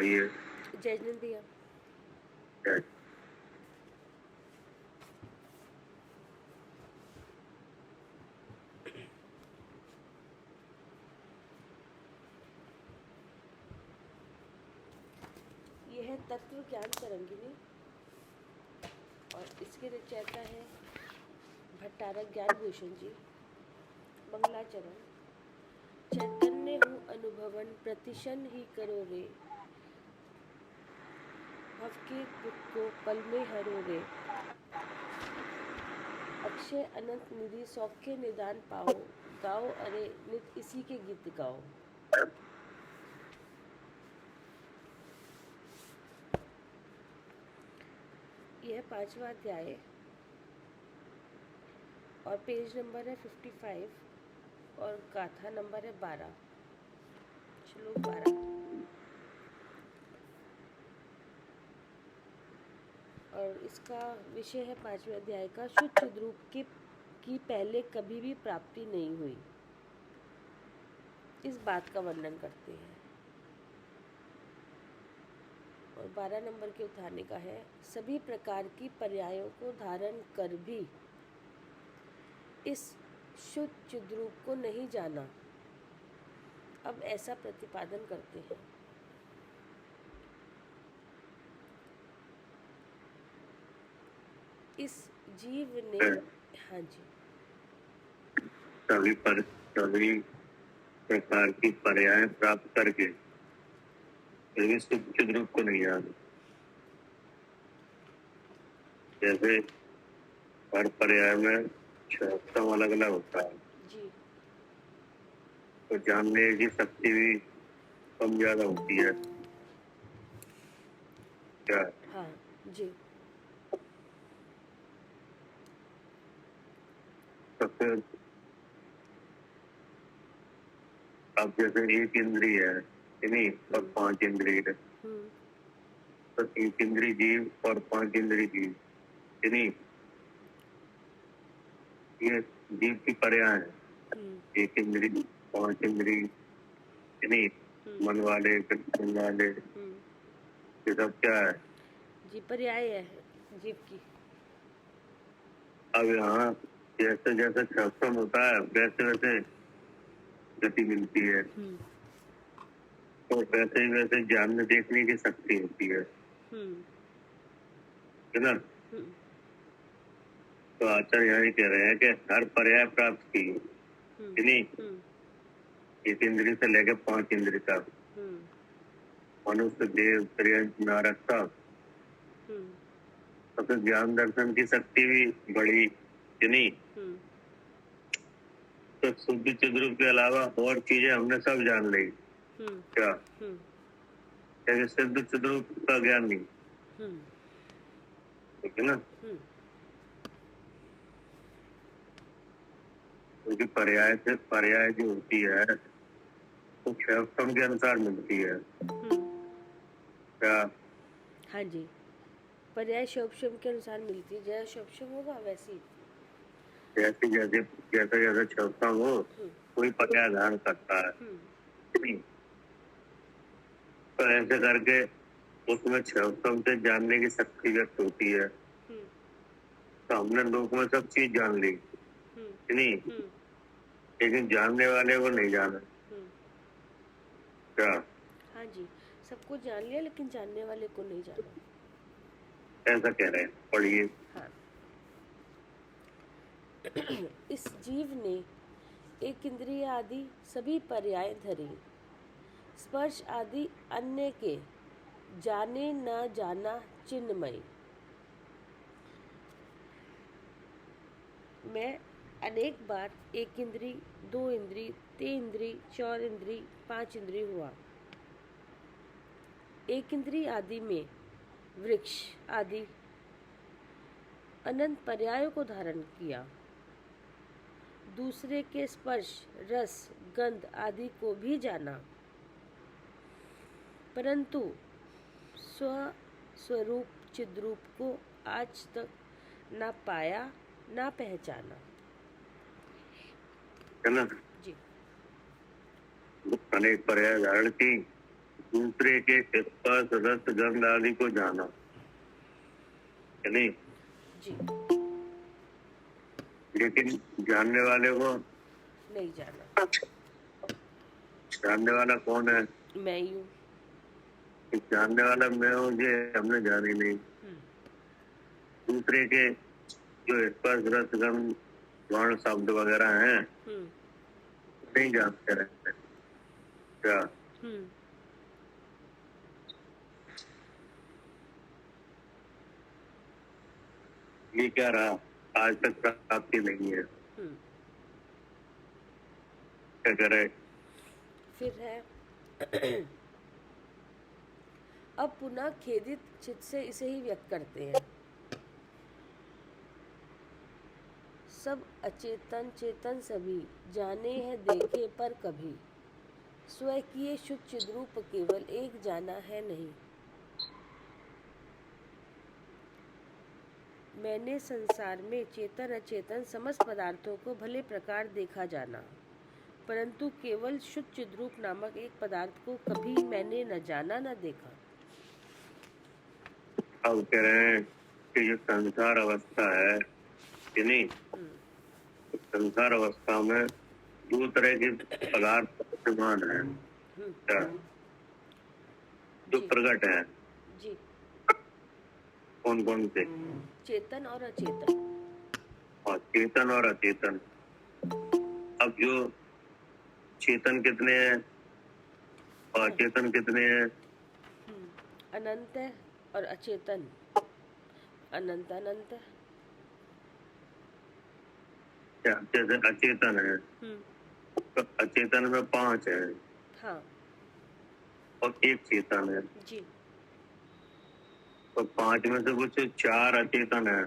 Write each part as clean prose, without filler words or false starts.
पढ़िए। जयनंदिया। यह है तत्व ज्ञान तरंगिनी और इसके रचयिता है भट्टारक ज्ञान भूषण जी। मंगलाचरण। चैतन्य हूँ अनुभवन प्रतिशन ही करो रे, भव के दुख को पल में हरो रे, अक्षय अनंत निधि सौख्य निदान पाओ, गाओ अरे नित इसी के गीत गाओ। यह 5वां अध्याय और पेज नंबर है 55 और गाथा नंबर है 12, श्लोक 12। और इसका विषय है 5वें अध्याय का, शुद्ध चिद्रूप की पहले कभी भी प्राप्ति नहीं हुई। इस बात का वर्णन करते हैं। और 12 नंबर के उठाने का है, सभी प्रकार की पर्यायों को धारण कर भी इस शुद्ध चिद्रूप को नहीं जाना। अब ऐसा प्रतिपादन करते हैं। इस जीव ने, हाँ जी, सभी प्रकार की पर्याय प्राप्त करके शुद्ध रूप को नहीं जाना। जैसे हर पर्याय में शब्द अलग अलग होता है जी, तो जानने की शक्ति भी कम ज्यादा होती है क्या? हाँ जी। तो फिर अब जैसे एक इंद्रिय है नहीं और 5 इंद्रिय है, तो एक इंद्रिय जीव और 5 इंद्रिय जीव नहीं, ये जीव की पर्याय है। एक इंद्रिय 5 इंद्रिय नहीं, मन वाले कृष्ण वाले, ये सब क्या है जी, पर्याय है जीव की। अब यहाँ जैसे जैसे सत्संग होता है वैसे वैसे गति मिलती है, तो वैसे ही वैसे जानने देखने की शक्ति होती है ना। तो आचार्य यहाँ कह रहे हैं कि हर पर्याय प्राप्त की नहीं, एक इंद्रिय से लेकर 5 इंद्रिय तक, मनुष्य देव पर्यंत नारक तक, तो फिर ज्ञान दर्शन की शक्ति भी बढ़ी कि नहीं। तो शुद्ध चिद्रूप के अलावा और चीजें हमने सब जान ली क्या, शुद्ध चिद्रूप का ज्ञान नहीं, ठीक है ना। क्योंकि पर्याय जो होती है तो क्षम के अनुसार मिलती है क्या। हाँ जी, पर्याय शब्द के अनुसार मिलती है। जैसा शब्द होगा वैसी, जैसे जैसे जैसा जैसा क्षम हो कोई पर्याय धारण करता है नहीं, तो ऐसे करके उसमें क्षम से जानने की शक्ति व्यक्त होती है। तो हमने लोक में सब चीज जान ली नहीं, लेकिन जानने वाले को नहीं जाना क्या। हाँ जी, सबको जान लिया लेकिन जानने वाले को नहीं जाना, ऐसा कह रहे हैं। पढ़िए। हाँ। इस जीव ने एक इंद्रिय आदि सभी पर्याय धरे, स्पर्श आदि अन्य के जाने न जाना चिन्मय। मैं अनेक बार एक इंद्री, 2 इंद्री, 3 इंद्री, 4 इंद्री, 5 इंद्री हुआ। एक इंद्री आदि में वृक्ष आदि अनंत पर्यायों को धारण किया, दूसरे के स्पर्श, रस, गंध आदि को भी जाना, परंतु स्वरूप चिद्रूप को आज तक ना पाया ना पहचाना। है ना जी, अनेक पर्याय धारण की दूसरे के स्पर्श रस गंध आदि को जाना, है नहीं? जी। लेकिन जानने वाले को नहीं जाना। जानने वाला कौन है? मैं ही हूँ। जानने वाला मैं हूँ, ये हमने जानी नहीं। दूसरे के जो स्पर्श रस गंध वर्ण शब्द वगैरह हैं नहीं जानते रहते क्या? ये क्या रहा? आज तक प्राप्ति नहीं है। क्या करे? फिर है अब पुनः खेदित चित्त से इसे ही व्यक्त करते हैं। सब अचेतन चेतन सभी जाने हैं देखे पर कभी, स्वकीय शुद्ध चिद्रूप केवल एक जाना है नहीं। मैंने संसार में चेतन अचेतन समस्त पदार्थों को भले प्रकार देखा जाना, परंतु केवल शुद्ध चिद्रूप नामक एक पदार्थ को कभी मैंने न जाना न देखा। अब कह रहे हैं कि जो संसार अवस्था है कि नहीं, संसार अवस्था में दो तरह के पदार्थ विद्यमान है जो प्रकट है। जी। कौन कौन से? चेतन और अचेतन। और चेतन और अचेतन। अब जो चेतन कितने हैं और अचेतन कितने हैं? अनंत है और अचेतन अनंत अनंत है। क्या जैसे अचेतन है तो अचेतन में 5 है। हाँ। और एक चेतन है। जी। तो 5 में से कुछ 4 अचेतन है,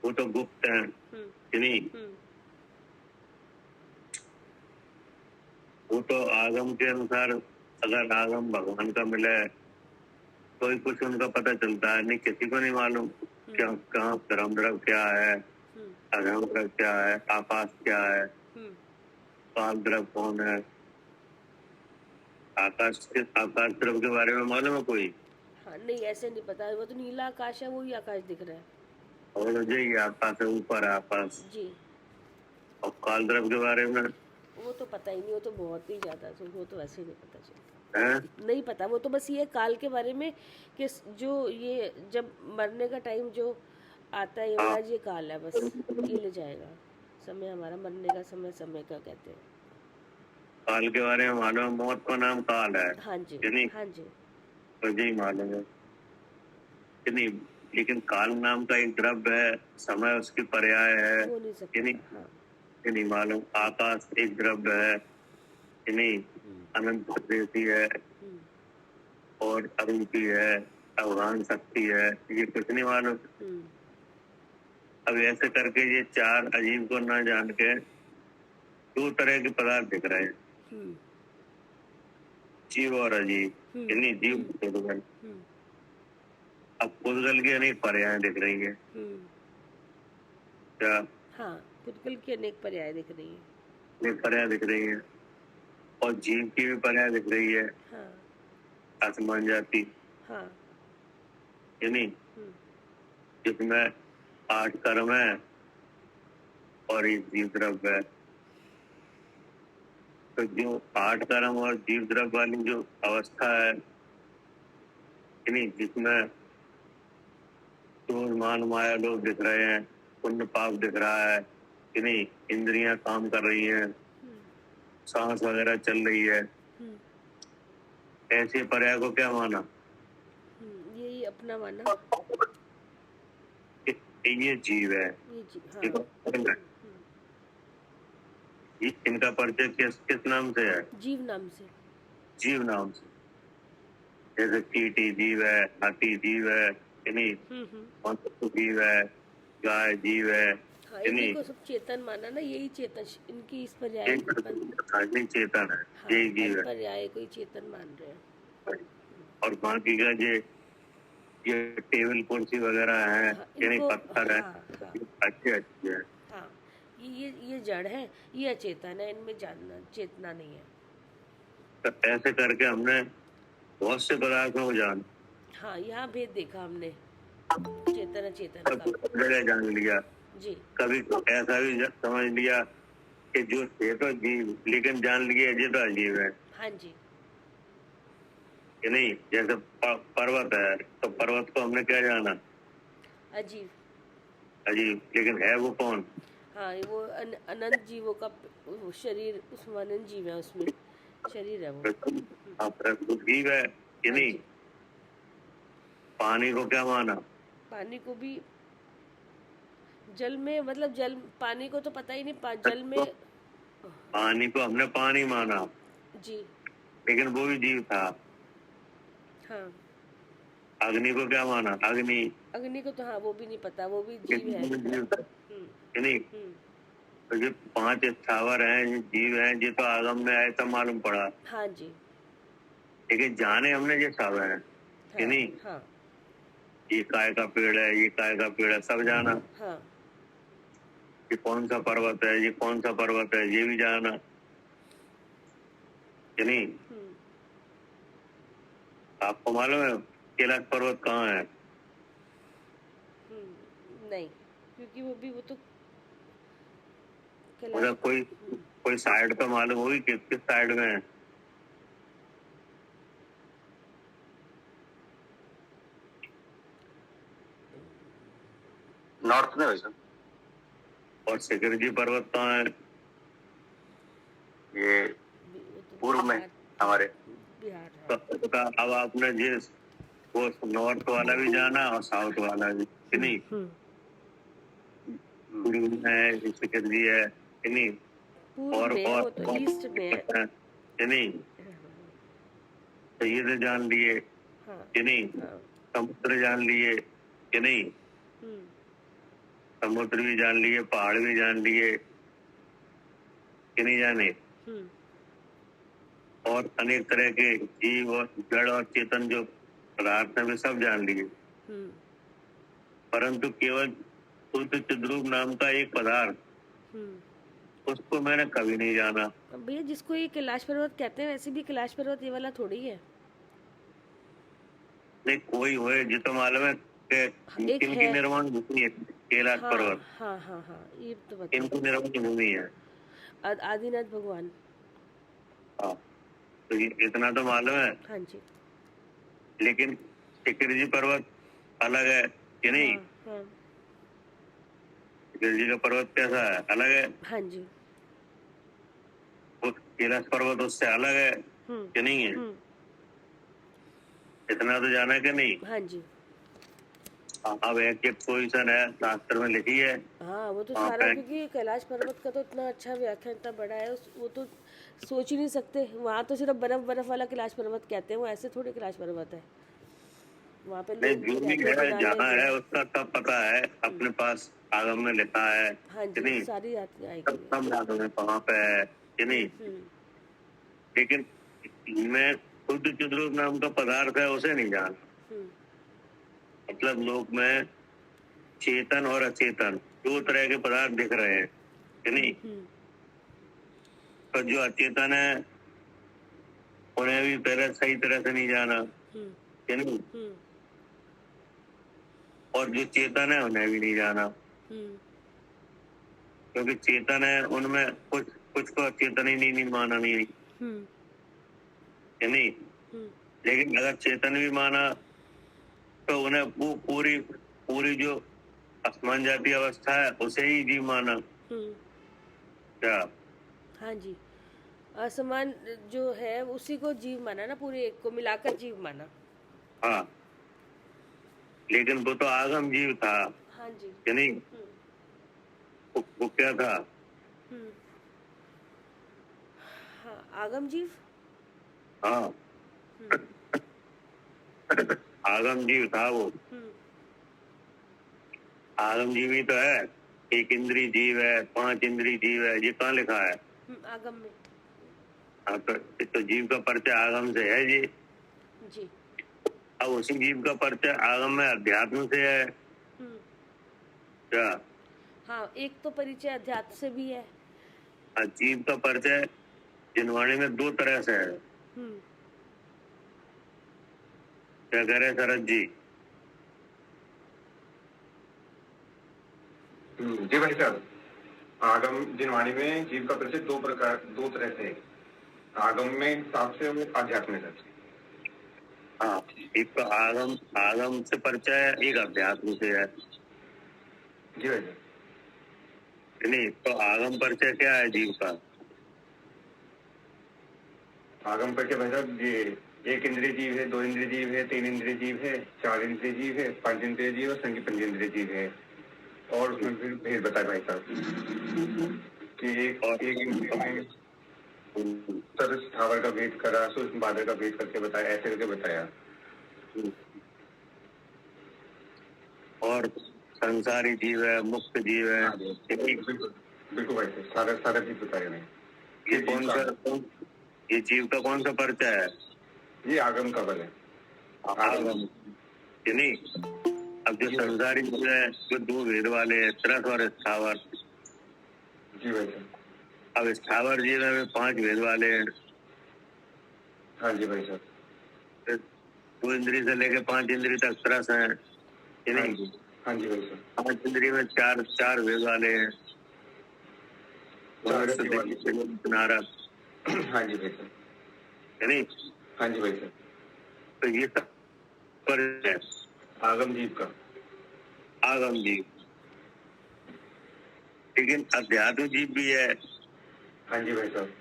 वो तो गुप्त है कि नहीं? वो तो आगम के अनुसार, अगर आगम भगवान का मिले तो ही कुछ उनका पता चलता है, नहीं किसी को नहीं मालूम क्या कहाँ परम द्रव्य क्या है, अगम द्रव्य क्या है, आकाश क्या है, काल द्रव्य कौन है। आकाश द्रव्य के बारे में मालूम है कोई? हाँ, नहीं ऐसे नहीं पता। वो तो नीला आकाश है, वही आकाश दिख रहा है। और यही आकाश है, ऊपर है आकाश। जी। और काल द्रव्य के बारे में वो तो पता ही नहीं, वो तो बहुत ही ज्यादा, तो वो तो वैसे ही नहीं पता चलता है? नहीं पता। वो तो बस ये काल के बारे में कि जो ये जब मरने का टाइम जो आता है यमराज, ये काल है, बस ये ले जाएगा समय, हमारा मरने का समय, समय का कहते हैं। काल के बारे में मालूम है, मौत का नाम काल है। हाँ जी, हाँ जी। मुझे ही मालूम है कि नहीं, लेकिन काल नाम का एक द्रव्य है, समय उसकी पर्याय है वो नहीं सकता। कि नहीं? हाँ। कि नहीं मालूम? आकाश एक द्रव्य है कि नहीं? अनंत प्रदेशी है और अरूपी है, अवगान शक्ति है, ये कुछ नहीं मालूम। अब ऐसे करके ये 4 अजीब को ना जान के 2 तरह के पदार्थ दिख रहे हैं, जीव और अजीब। यानी जीव पुद्गल। अब पुद्गल की अनेक पर्याय दिख रही है क्या? हाँ, पुद्गल की अनेक पर्याय दिख रही है। अनेक पर्याय दिख रही है और जीव की भी पर्याय दिख रही है। हाँ। आसमान जाति। हाँ। यानी जिसमें 8 कर्म है और एक जीव द्रव्य है। तो जो 8 कर्म और जीव द्रव्य वाली जो अवस्था है कि नहीं, जिसमें क्रोध मान माया लोग दिख रहे हैं, पुण्य पाप दिख रहा है कि नहीं, इंद्रियां काम कर रही हैं, सांस वगैरह चल रही है, ऐसे पर्याय को क्या माना? यही अपना माना। ये जीव है। ये जीव। हाँ। इनका परिचय किस नाम से है? जीव नाम से। जीव नाम से। जैसे चींटी जीव है, हाथी जीव है कि नहीं, मनुष्य जीव है, गाय जीव है हाँ, कि नहीं? इन्हीं को सब चेतन माना ना, यही चेतन, इनकी इस पर्याय चेतन है। हाँ, यही जीव है। पर्याय को ही चेतन मान रहे हैं। और बाकी का ये टेबल कुर्सी वगैरह है कि नहीं, पत्थर है, अच्छे अच्छे है। हाँ, ये जड़ है, ये अचेतन है, इनमें जानना चेतना नहीं है। तो ऐसे करके हमने बहुत से पदार्थों को जान हाँ, यहाँ भेद देखा हमने चेतन अचेतन का। जगह जान लिया। जी कभी ऐसा भी समझ लिया कि जो थे तो जीव, लेकिन जान लिए ये तो अजीब है हाँ जी कि नहीं। जैसे पर्वत है, तो पर्वत को हमने क्या जाना, अजीब। अजीब, लेकिन है वो कौन। हाँ, वो अनंत जीवों का वो शरीर, उसमें अनंत जीव है, उसमें शरीर है वो। प्रकृत जीव है कि हाँ नहीं। जी। पानी को क्या माना, पानी को भी जल में, मतलब जल, पानी को तो पता ही नहीं, जल में। पानी को हमने पानी माना, जी लेकिन वो भी जीव था। हाँ। अग्नि को क्या माना, अग्नि, अग्नि को तो हाँ, वो भी नहीं पता, वो भी जीव है। जीव था कि नहीं। हम्म। तो ये 5 स्थावर हैं, ये जीव हैं, ये तो आगम में आए तब मालूम पड़ा, हाँ जी। लेकिन जाने हमने ये सब है कि हाँ नहीं। हाँ ये काय का पेड़ है, ये काय का पेड़ है, सब जाना। हाँ। ये कौन सा पर्वत है, ये कौन सा पर्वत है, ये भी जाना कि नहीं। आपको मालूम है कैलाश पर्वत कहाँ है। नहीं, क्योंकि वो भी, वो तो कैलाश। मतलब कोई साइड तो मालूम होगी किस किस साइड में है। नॉर्थ में वैसे और शिखर जी पर्वत कहाँ है, ये वो तो पूर्व में हमारे। बिहार है। तो अब आपने जिस वो नॉर्थ वाला भी जाना और साउथ वाला भी कि नहीं। पूर्व में है शिखर जी है कि नहीं। पूर्व में है, वो तो और ईस्ट में है। कि नहीं। तो ये तो जान लिए हाँ कि नहीं। हाँ। समुद्र जान लिए कि नहीं। समुद्र भी जान लिए, पहाड़ भी जान लिए कि नहीं जाने। और अनेक तरह के जीव और जड़ और चेतन जो पदार्थ है वे सब जान लिए, परंतु केवल शुद्ध चिद्रूप नाम का एक पदार्थ, उसको मैंने कभी नहीं जाना। भैया, जिसको ये कैलाश पर्वत कहते हैं, वैसे भी कैलाश पर्वत ये वाला थोड़ी है। नहीं, कोई होए जो तो मालूम है कि एक इनकी है। निर्माण भूमि है कैलाश हाँ पर्वत, हाँ हाँ हाँ, ये तो बता। इनकी निर्माण भूमि है। आदिनाथ भगवान। हाँ, तो ये इतना तो मालूम है। हाँ जी। लेकिन शिखर जी पर्वत अलग है कि नहीं। हाँ हाँ शिखर जी का पर्वत कैसा है, अलग है। हाँ जी। वो कैलाश पर्वत उससे अलग है कि नहीं है। इतना तो जाना है कि नहीं। हाँ जी। अब एक पोजीशन है शास्त्र में लिखी है। हाँ, वो तो वहाँ सारा, पे क्योंकि कैलाश पर्वत का तो इतना अच्छा व्याख्यान, इतना बड़ा है, वो तो सोच ही नहीं सकते। वहाँ तो सिर्फ बर्फ बर्फ वाला कैलाश पर्वत कहते हैं, वो ऐसे थोड़े कैलाश पर्वत है। वहाँ पे नहीं, लोग जो भी रहते है थे, जहाँ थे। है उसका सब पता है, अपने पास आगम में लिखा है हाँ कि जी, नहीं। सारी यात्रा आएगी। सब मालूम है कहाँ पे है कि नहीं। लेकिन मैं शुद्ध चिद्रूप नाम का पदार्थ है उसे नहीं जान। मतलब लोक में चेतन और अचेतन दो तरह के पदार्थ दिख रहे हैं कि नहीं। पर जो अचेतन है उन्हें भी पहले सही तरह से नहीं जाना कि नहीं। और जो चेतन है उन्हें भी नहीं जाना, क्योंकि चेतन है उनमें कुछ कुछ को चेतन ही नहीं माना नहीं कि नहीं। लेकिन अगर चेतन भी माना तो उन्हें वो पूरी पूरी जो आसमान जाती अवस्था है उसे ही जीव माना क्या। हाँ जी, असमान जो है उसी को जीव माना ना, पूरे एक को मिलाकर जीव माना। हाँ, लेकिन वो तो आगम जीव था। हाँ जी। कि नहीं। वो क्या था। हाँ, आगम जीव। हाँ, आगम जीव था वो। आगम जीव ही तो है। एक इंद्री जीव है, 5 इंद्री जीव है, ये कहाँ लिखा है। आगम में। हाँ, तो जीव का परिचय आगम से है जी। जी। अब उसी जीव का परिचय आगम में अध्यात्म से है क्या। हाँ, एक तो परिचय अध्यात्म से भी है। जीव का परिचय जिनवाणी में 2 तरह से है। क्या कह रहे हैं शरद जी? जी भाई साहब, आगम जिनवाणी में जीव का परिचय दो तरह से है। आगम में हिसाब से और अध्यात्म में हिसाब से। हाँ, एक तो आगम आगम से परिचय है, एक अध्यात्म से है। जी भाई साहब। नहीं, तो आगम परिचय क्या है जीव का? आगम परिचय भाई साहब, ये एक इंद्रिय जीव है, दो इंद्रिय जीव है, तीन इंद्रिय जीव है, चार इंद्रिय जीव है, पांच इंद्रिय जीव है, संगीत पंचेंद्रिय जीव है। और उसमें फिर भेद बताया भाई साहब कि एक इंद्रिय में तरस स्थावर का भेद करा, सूक्ष्म बादल का भेद करके बताया, ऐसे करके बताया। और संसारी जीव है, मुक्त जीव है। बिल्कुल बिल्कुल भाई साहब, सारा सारा चीज बताया मैंने। ये जीव का कौन सा परिचय है? ये आगम का बल है। आगम नहीं। अब जो संसारी जीव है, जो दो भेद वाले हैं, तरस और स्थावर। जी भाई साहब। अब स्थावर जीव में 5 भेद वाले हैं। हाँ जी भाई साहब। 2 इंद्रिय से लेके 5 इंद्रिय तक तरस है। हाँ जी भाई साहब। 5 इंद्रिय में चार भेद वाले हैं। नारक। हाँ जी भाई साहब। नहीं। हाँ जी भाई साहब। तो ये सब पर आगम जीव का। आगम जीव, लेकिन अध्यात्म जीव भी है। हाँ जी भाई साहब।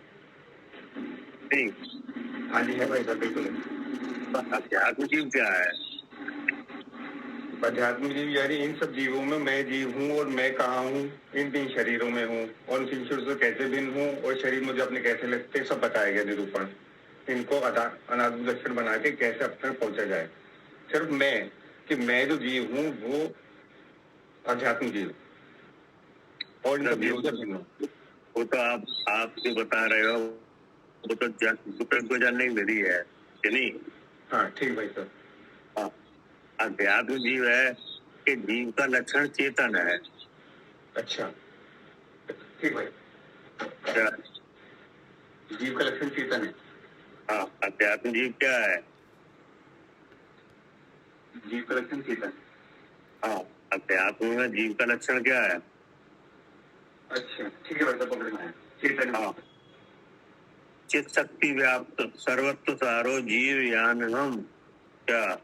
नहीं। हाँ जी है भाई साहब, बिल्कुल। अध्यात्म जीव क्या है? अध्यात्म जीव यानी इन सब जीवों में मैं जीव हूँ और मैं कहाँ हूँ, इन 3 शरीरों में हूँ और इन 3 शरीरों से कैसे भिन्न हूँ और शरीर मुझे अपने कैसे लगते, सब बताया गया निरूपण। इनको अनादि लक्षण बना के कैसे अब तक पहुंचा जाए। सिर्फ मैं कि मैं जो जीव हूँ वो अध्यात्म जीव और इन सब जीवों से भिन्न हूँ। वो तो आप जो बता रहे हो वो तो को जानने की विधि है कि नहीं? हाँ ठीक भाई साहब। हाँ, अध्यात्म जीव है कि जीव का लक्षण चेतन है। अच्छा ठीक भाई। क्या जीव का लक्षण चेतन है? हाँ, अध्यात्म जीव क्या है? जीव का लक्षण चेतन। हाँ, अध्यात्म में जीव का लक्षण क्या है? अच्छा ठीक है भाई साहब, पकड़ना है चेतन। हाँ, चित शक्ति व्याप्त सर्वत्व सारो जीव यान हम। क्या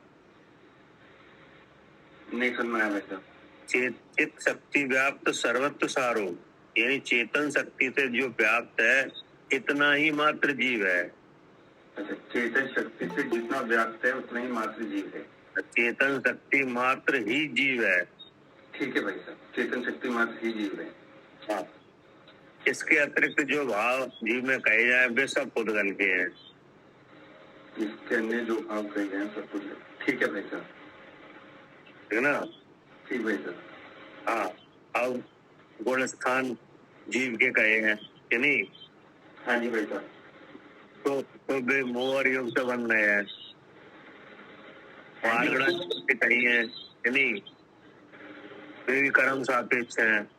नहीं समझ में आया भाई साहब। चित शक्ति व्याप्त सर्वत्व सारो, यानी चेतन शक्ति से जो व्याप्त है इतना ही मात्र जीव है। अच्छा, चेतन शक्ति से जितना व्याप्त है उतना ही मात्र जीव है। चेतन शक्ति मात्र ही जीव है। ठीक है भाई साहब, चेतन शक्ति मात्र ही जीव है। हाँ, इसके अतिरिक्त जो भाव जीव में कहे जाए वे सब पुद्गल के हैं। इसके अन्य जो भाव कहे गए सब कुछ ठीक है भाई साहब। ठीक है ना? ठीक भाई साहब। हाँ, अब गुण स्थान जीव के कहे हैं कि नहीं? हाँ जी भाई साहब। तो वे मोह और योग से बन रहे हैं। कही है कि नहीं? वे भी कर्म सापेक्ष हैं।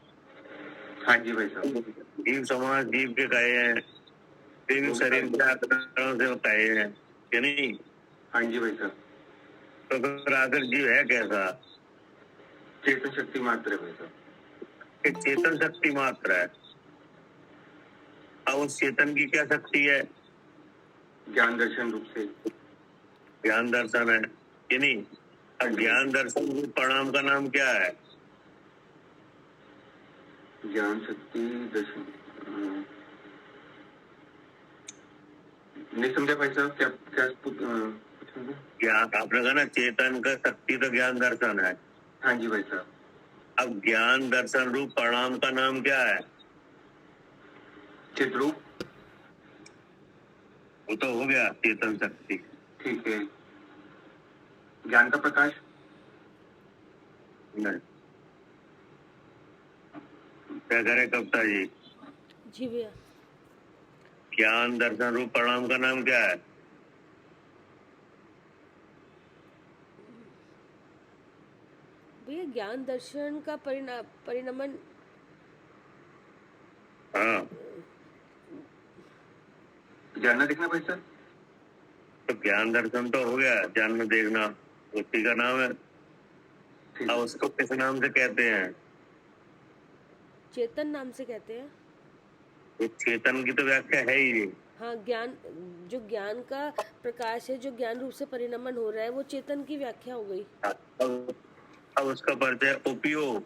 हाँ जी भाई साहब। जीव समाज जीव के कहे हैं, वे भी शरीर के आकर्षण से कहे हैं कि नहीं? हाँ जी भाई साहब। तो फिर आखिर जीव है कैसा? चेतन शक्ति मात्र है भाई साहब। एक चेतन शक्ति मात्र है। अब उस चेतन की क्या शक्ति है? ज्ञान दर्शन रूप से। ज्ञान दर्शन है कि नहीं? अब ज्ञान दर्शन के परिणाम का नाम क्या है? ज्ञान शक्ति दर्शन। नहीं समझा भाई साहब, क्या क्या ज्ञान आपने कहा ना, चेतन का शक्ति तो ज्ञान दर्शन है। हाँ जी भाई साहब। अब ज्ञान दर्शन रूप परिणाम का नाम क्या है? चिद्रूप। वो तो हो गया चेतन शक्ति। ठीक है। ज्ञान का प्रकाश। नहीं, क्या करे कविता जी? जी भैया। ज्ञान दर्शन रूप परिणाम का नाम क्या है? भैया ज्ञान दर्शन का परिणमन। हाँ, जानना दिखना भाई साहब। तो ज्ञान दर्शन तो हो गया, जानना देखना उसी का नाम है। ठीक अब है। उसको किस नाम से कहते हैं? चेतन नाम से कहते हैं। वो चेतन की तो व्याख्या है ही नहीं। हाँ, ज्ञान, जो ज्ञान का प्रकाश है, जो ज्ञान रूप से परिणमन हो रहा है, वो चेतन की व्याख्या हो गई। अब उसका परिचय उपयोग।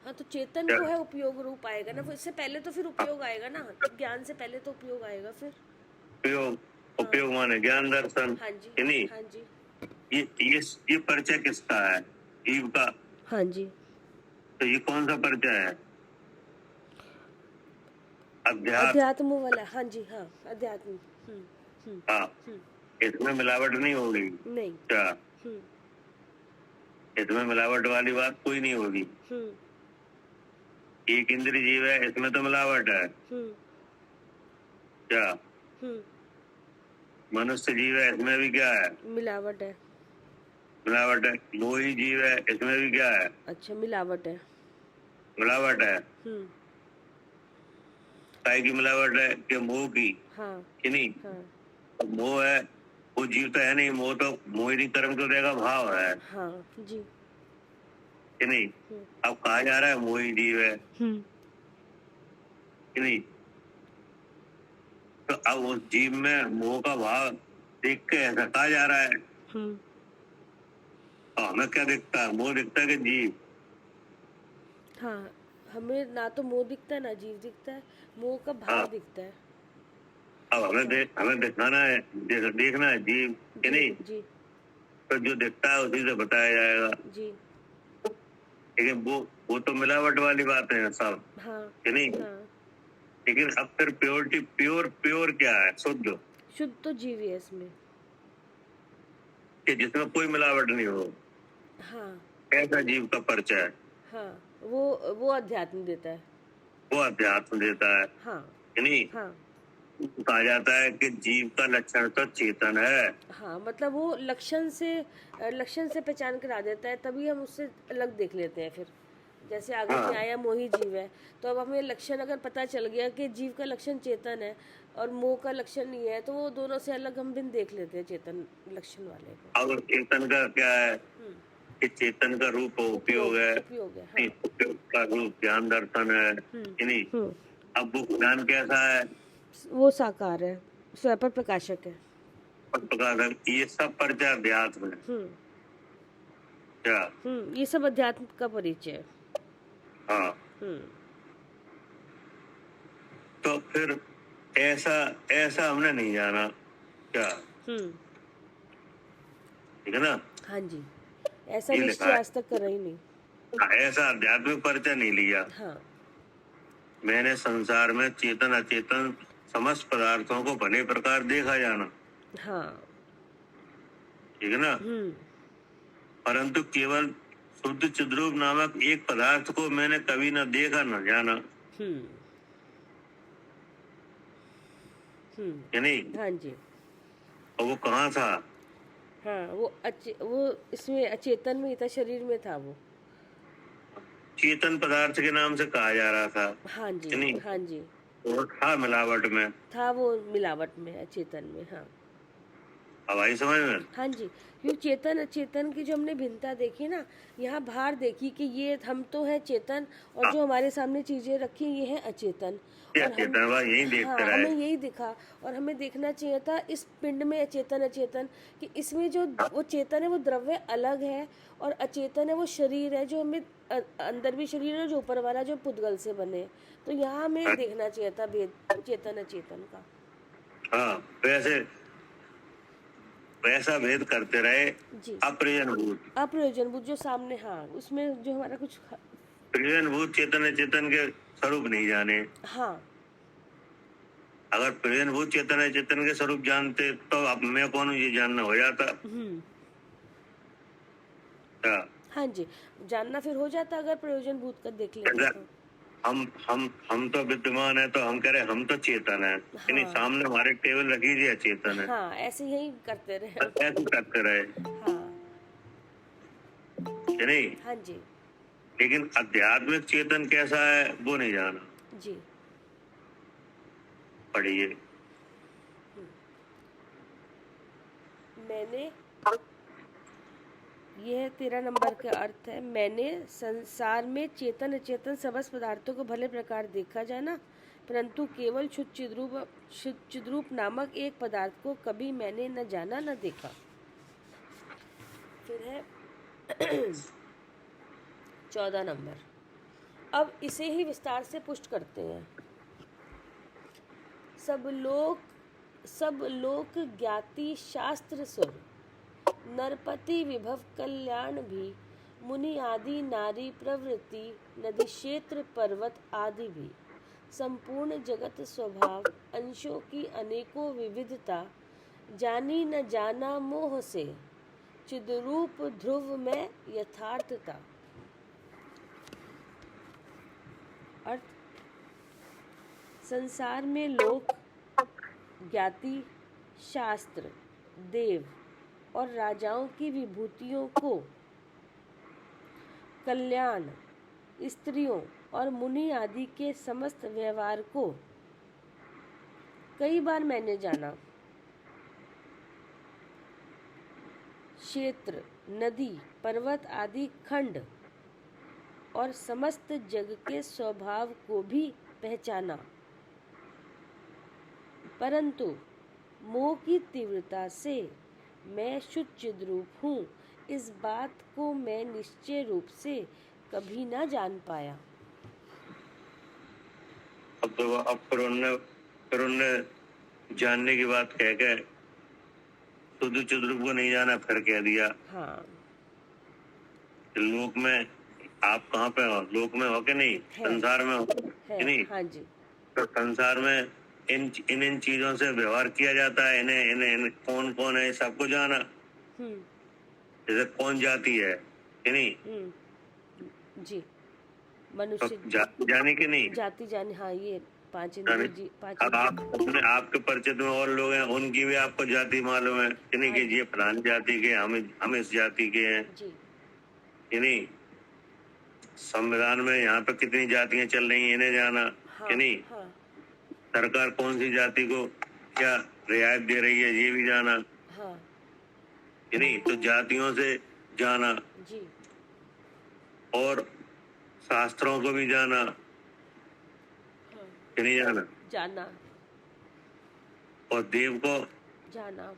हाँ, तो चेतन क्या? को है उपयोग रूप आएगा ना, इससे पहले तो फिर उपयोग आएगा ना, ज्ञान से पहले तो उपयोग आएगा फिर। उपयोग, हाँ। उपयोग माने ज्ञान दर्शन। हाँ जी, यानी हाँ जी, ये परिचय किसका है? जीव का। हाँ जी। तो ये कौन सा परिचय है? अध्यात्म। अध्यात्म वाला, हाँ जी, हाँ, अध्यात्म। हाँ, हम्म, इसमें मिलावट नहीं होगी। नहीं। क्या? हम्म, इसमें मिलावट वाली बात कोई नहीं होगी। हम्म, एक इंद्रिय जीव है, इसमें तो मिलावट है। हम्म, क्या? हम्म, मनुष्य जीव है, इसमें भी क्या है? मिलावट है। मिलावट है। मोही जीव है, इसमें भी क्या है? अच्छा, मिलावट है। मिलावट है। हम्म, काय की मिलावट है? कि मोह की, हाँ, कि नहीं? हाँ, तो मोह है, वो जीव तो है नहीं। मोह तो मोहिनी कर्म को देगा भाव है, हाँ जी। कि नहीं? हम्म, अब कहा जा रहा है मोही जीव है, हम्म, कि नहीं? तो अब उस जीव में मोह का भाव देख के ऐसा कहा जा रहा है। हम्म, तो हमें क्या दिखता है? मोह दिखता है कि जीव? हाँ, हमें ना तो मोह दिखता है ना जीव दिखता है, मोह का भाव हाँ। दिखता है। अब हमें दिखाना है, देखना है जीव, कि जी, नहीं? जी, तो जो दिखता है उसी से बताया जाएगा। जी, लेकिन वो तो मिलावट वाली बात है सब, हाँ, कि नहीं? हाँ। लेकिन अब फिर प्योरिटी, प्योर क्या है? शुद्ध, शुद्ध तो जीव ही है इसमें। कि जिसमें कोई मिलावट नहीं हो, हाँ, ऐसा जीव का परिचय है। हाँ, वो अध्यात्म देता है। वो अध्यात्म देता है, हाँ, कि नहीं? हाँ, कहा जाता है कि जीव का लक्षण तो चेतन है। हाँ, मतलब वो लक्षण से पहचान करा देता है, तभी हम उससे अलग देख लेते हैं फिर। जैसे आगे हाँ। न्याय मोही जीव है, तो अब हमें लक्षण अगर पता चल गया कि जीव का लक्षण चेतन है और मोह का लक्षण नहीं है, तो वो दोनों से अलग हम भिन्न देख लेते हैं चेतन लक्षण वाले को। और चेतन का क्या है? कि चेतन का रूप उपयोग है, उपयोग है, हाँ। उपयोग का रूप ज्ञान दर्शन है, कि नहीं? अब वो ज्ञान कैसा है? वो साकार है, स्वयं पर प्रकाशक है। प्रकाशक। ये सब परिचय अध्यात्म है। क्या? ये सब अध्यात्म का परिचय है। हाँ। तो फिर ऐसा हमने नहीं जाना। क्या? ठीक है ना? हाँ जी, ऐसा ये निश्चय लिखा है। आज तक करा ही नहीं। ऐसा आध्यात्मिक परिचय नहीं लिया। हाँ, मैंने संसार में चेतन अचेतन समस्त पदार्थों को भले प्रकार देखा जाना। हाँ, ठीक है ना? परंतु केवल शुद्ध चिद्रूप नामक एक पदार्थ को मैंने कभी न देखा न जाना, कि नहीं? हाँ जी, और वो कहाँ था? हाँ, वो इसमें अचेतन में ही था, शरीर में था वो। चेतन पदार्थ के नाम से कहा जा रहा था, हाँ जी, कि नहीं? हाँ जी, वो था मिलावट में, था वो मिलावट में, अचेतन में। हाँ, अब आई समझ में? हाँ जी, क्योंकि चेतन अचेतन की जो हमने भिन्नता देखी ना, यहाँ बाहर देखी कि ये हम तो है चेतन, और जो हमारे सामने चीजें रखी ये है अचेतन। और चेतन यही देखते रहे। हमें यही दिखा, और हमें देखना चाहिए था इस पिंड में अचेतन अचेतन, कि इसमें जो वो चेतन है वो द्रव्य अलग है, और अचेतन है वो शरीर है, जो हमें अंदर भी शरीर है, जो ऊपर वाला जो पुद्गल से बने। तो यहाँ हमें देखना चाहिए था भेद चेतन अचेतन का। हाँ, वैसा भेद करते रहे। जी, अप्रयोजनभूत जो सामने, हाँ, उसमें जो हमारा कुछ, प्रयोजनभूत चेतन चेतन के स्वरूप नहीं जाने। हाँ, अगर प्रयोजनभूत चेतन चेतन के स्वरूप जानते तो अब मैं कौन हूँ ये जानना हो जाता। हाँ जी, जानना फिर हो जाता अगर प्रयोजन भूत का देख लेते तो। हम तो विद्यमान है, तो हम कह रहे हम तो चेतन है। हाँ। सामने हमारे टेबल रखी थी चेतन है। हाँ, ऐसे यही करते रहे। ऐसे करते रहे। हाँ, नहीं? हाँ जी, लेकिन आध्यात्मिक चेतन कैसा है वो नहीं जाना। जी, पढ़िए। मैंने, यह 13 नंबर का अर्थ है, मैंने संसार में चेतन अचेतन समस्त पदार्थों को भले प्रकार देखा जाना, परंतु केवल शुद्ध चिद्रूप नामक एक पदार्थ को कभी मैंने न जाना न देखा। फिर है 14 नंबर। अब इसे ही विस्तार से पुष्ट करते हैं। सब लोक ज्ञाति शास्त्र सुर, नरपति विभव कल्याण भी, मुनि आदि नारी प्रवृत्ति, नदी क्षेत्र पर्वत आदि भी, संपूर्ण जगत स्वभाव अंशों की अनेकों विविधता, जानी न जाना मोह से, चिद्रूप ध्रुव में यथार्थता। अर्थ, संसार में लोक ज्ञाति शास्त्र देव और राजाओं की विभूतियों को, कल्याण स्त्रियों और मुनि आदि के समस्त व्यवहार को कई बार मैंने जाना। क्षेत्र नदी पर्वत आदि खंड और समस्त जग के स्वभाव को भी पहचाना, परंतु मोह की तीव्रता से मैं शुद्ध चिद्रूप हूँ, इस बात को मैं निश्चय रूप से कभी ना जान पाया। अब फिर उनने जानने की बात कह के शुद्ध चिद्रूप को नहीं जाना, फिर कह दिया। हाँ, लोक में आप कहाँ पे हो? लोक में हो कि नहीं? संसार में हो कि नहीं? हाँ जी। तो संसार में इन चीजों से व्यवहार किया जाता है। इन्हें कौन कौन है सबको जाना। जैसे कौन जाति है कि नहीं? जी, मनुष्य तो जाने के नहीं, जाति जाने। हाँ, ये पांच इंद्रिय जी, पांच। अब आपके परिचित में और लोग हैं, उनकी भी आपको जाति मालूम है कि नहीं? कि ये फलानी जाति के, हम इस जाति के हैं कि नहीं? संविधान में यहाँ पे कितनी जातियां चल रही हैं, इन्हें जाना कि नहीं? सरकार कौन सी जाति को क्या रियायत दे रही है, ये भी जाना कि नहीं? तो जातियों से जाना जी। और शास्त्रों को भी जाना कि नहीं? जाना और देव को जाना,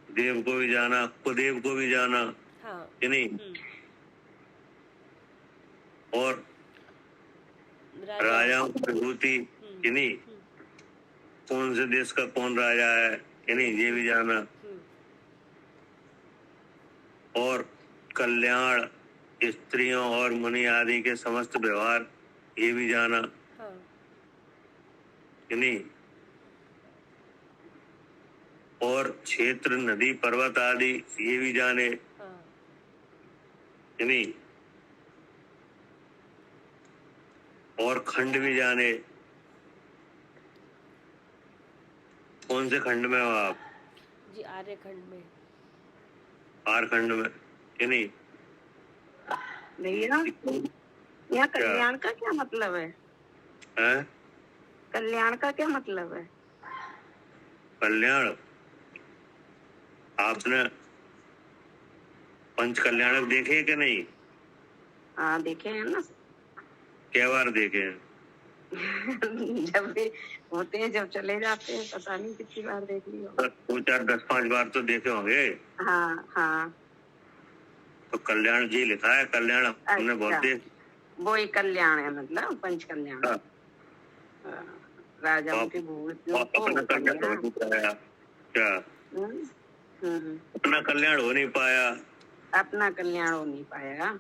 देव को भी जाना, कुदेव को भी जाना कि नहीं? और राजाओं की विभूति कि नहीं? कौन से देश का कौन राजा है कि नहीं? ये भी जाना। और कल्याण स्त्रियों और मुनि आदि के समस्त व्यवहार, ये भी जाना कि नहीं? और क्षेत्र नदी पर्वत आदि, ये भी जाने कि नहीं? और खंड भी जाने। कौन से खंड में हो आप? जी, आर्य खंड में। आर्य खंड में कि नहीं? भैया, यहाँ कल्याण का क्या मतलब है? कल्याण का क्या मतलब है? कल्याण, आपने पंच कल्याणक देखे कि नहीं? हाँ, देखे हैं ना। क्या बार देखे हैं? जब भी होते हैं, जब चले जाते हैं, पता नहीं कितनी बार देख ली होगी। 2, 4, 10, 5 बार तो देखे होंगे। हाँ। तो कल्याण जी लिखा है, कल्याण हमने बहुत देख। वो ही कल्याण है, मतलब पंच कल्याण। राजाओं की भूमियों को अपना कल्याण हो नहीं पाया क्या? अपना कल्याण हो नहीं पाया। अपना कल्याण हो नहीं पाया।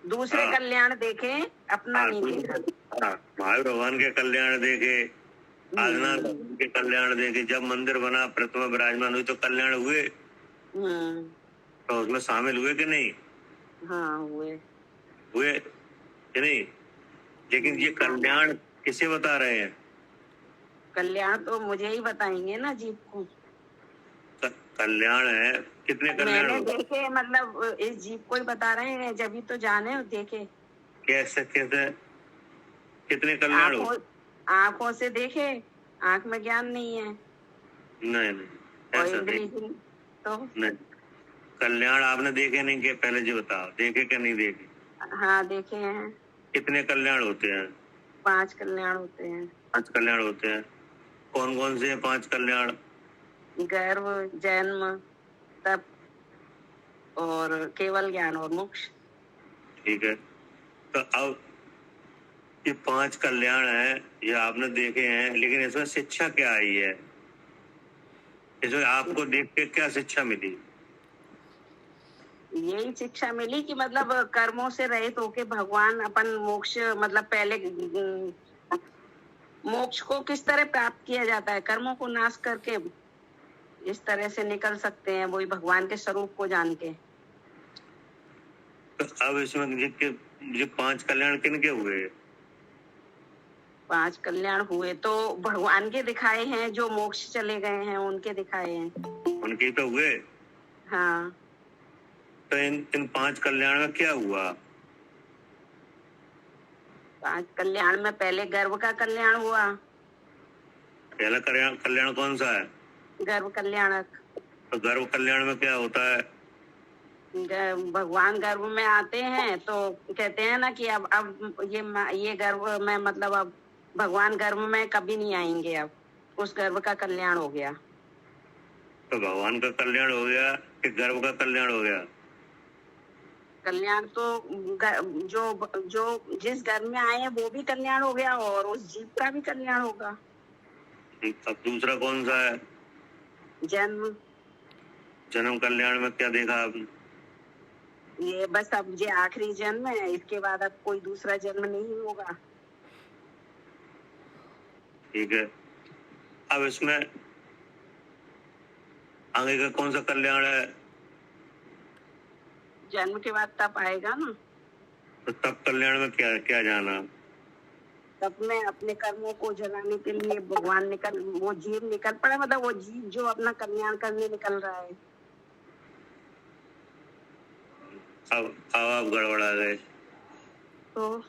दूसरे कल्याण देखे, अपना नहीं देखा। महावीर भगवान के कल्याण देखे, आदिनाथ के कल्याण देखे। जब मंदिर बना, प्रतिमा विराजमान हुई, तो कल्याण हुए। तो उसमें शामिल हुए कि नहीं? हाँ, हुए कि नहीं? लेकिन ये कल्याण किसे बता रहे हैं? कल्याण तो मुझे ही बताएंगे ना, जीव को। कल्याण है, कितने कल्याण मैंने देखे, मतलब इस जीव को ही बता रहे हैं, जब ही तो जाने और देखे। कैसे कितने कल्याण हो? आंखों से देखे, आंख में ज्ञान नहीं है। नहीं, और तो नहीं, कल्याण आपने देखे नहीं के? पहले जी बताओ, देखे क्या नहीं देखे? हाँ देखे हैं। कितने कल्याण होते हैं? 5 कल्याण होते हैं। 5 कल्याण होते हैं। कौन कौन से हैं 5 कल्याण? गर्भ, जन्म, तप और केवल ज्ञान और मोक्ष। ठीक है, तो अब ये 5 कल्याण है, ये आपने देखे हैं, लेकिन इसमें शिक्षा क्या आई है? इसमें आपको देख के क्या शिक्षा मिली? यही शिक्षा मिली कि मतलब कर्मों से रहित होके भगवान अपन मोक्ष मतलब पहले मोक्ष को किस तरह प्राप्त किया जाता है, कर्मों को नाश करके इस तरह से निकल सकते हैं, वही भगवान के स्वरूप को जान के। तो अब इसमें ये 5 कल्याण किन के हुए? 5 कल्याण हुए तो भगवान के दिखाए हैं, जो मोक्ष चले गए हैं उनके दिखाए हैं। उनके तो हुए। हाँ, तो इन 5 कल्याण में क्या हुआ? 5 कल्याण में पहले गर्भ का कल्याण हुआ। पहला कल्याण कल्याण कौन सा है? गर्भ कल्याणक। तो गर्भ कल्याण में क्या होता है? भगवान गर्भ में आते हैं तो कहते हैं ना कि अब ये गर्भ में मतलब अब भगवान गर्भ में कभी नहीं आएंगे, अब उस गर्भ का कल्याण हो गया। तो भगवान का कल्याण हो गया कि गर्भ का कल्याण हो गया? कल्याण तो जो जो जिस गर्भ में आए हैं वो भी कल्याण हो गया और उस जीव का भी कल्याण होगा। अब दूसरा कौन सा है? जन्म। जन्म कल्याण में क्या देखा आपने? ये बस अब ये आखिरी जन्म है, इसके बाद अब कोई दूसरा जन्म नहीं होगा। ठीक है, अब इसमें आगे का कौन सा कल्याण है? जन्म के बाद तप आएगा ना। तो तब कल्याण में क्या क्या जाना? तब में अपने कर्मों को जलाने के लिए भगवान वो जीव निकल पड़ा, मतलब वो जीव जो अपना कल्याण करने निकल रहा है। अब आप गड़बड़ा गए। तो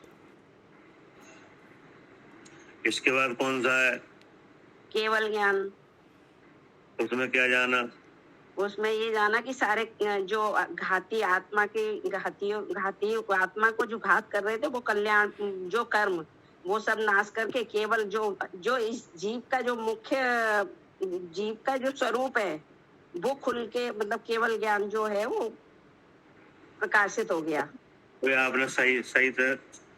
इसके बाद कौन सा है? केवल ज्ञान। उसमें क्या जाना? उसमें ये जाना कि सारे जो घाती आत्मा के घाती आत्मा को जो घात कर रहे थे, वो कल्याण जो कर्म वो सब नाश करके केवल जो इस जीव का जो मुख्य जीव का जो स्वरूप है वो खुल के मतलब केवल ज्ञान जो है वो प्रकाशित हो गया। तो आपने सही सही से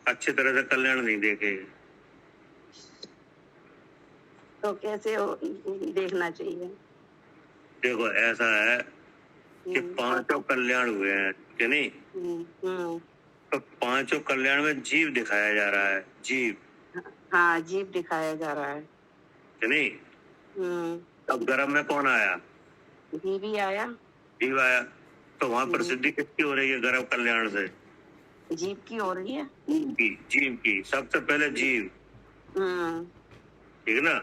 अच्छी तरह से कल्याण नहीं देखे। तो कैसे देखना चाहिए? देखो ऐसा है कि 5 कल्याण हुए हैं कि नहीं? तो 5 कल्याण में जीव दिखाया जा रहा है, जीव। हाँ, जीव दिखाया जा रहा है कि नहीं? अब गर्भ में कौन आया? जीव ही आया। जीव आया, तो वहाँ प्रसिद्धि किसकी हो रही है गर्भ कल्याण से? जीव की हो रही है। जीव की सबसे पहले जीव। ठीक है ना?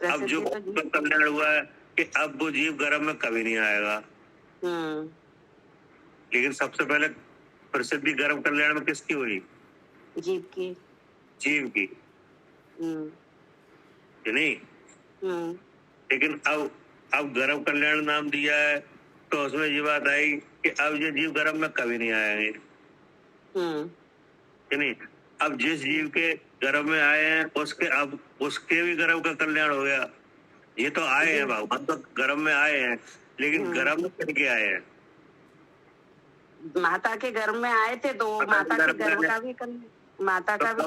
अब जो कल्याण हुआ है कि अब वो जीव गर्भ में कभी नहीं आएगा। लेकिन सबसे पहले प्रसिद्धि गर्भ कल्याण में किसकी हुई? जीव की। जीव की, कि नहीं? लेकिन अब गर्भ कल्याण नाम दिया है तो उसमें ये बात आई कि अब ये जीव गर्भ में कभी नहीं आएंगे, कि नहीं? अब जिस जीव के गर्भ में आए हैं उसके भी गर्भ का कल्याण हो गया। ये तो आए हैं भगवान तो गर्भ में आए हैं, लेकिन गर्भ में करके आए हैं। माता के गर्भ में आए थे तो माता के गर्भ का भी माता का भी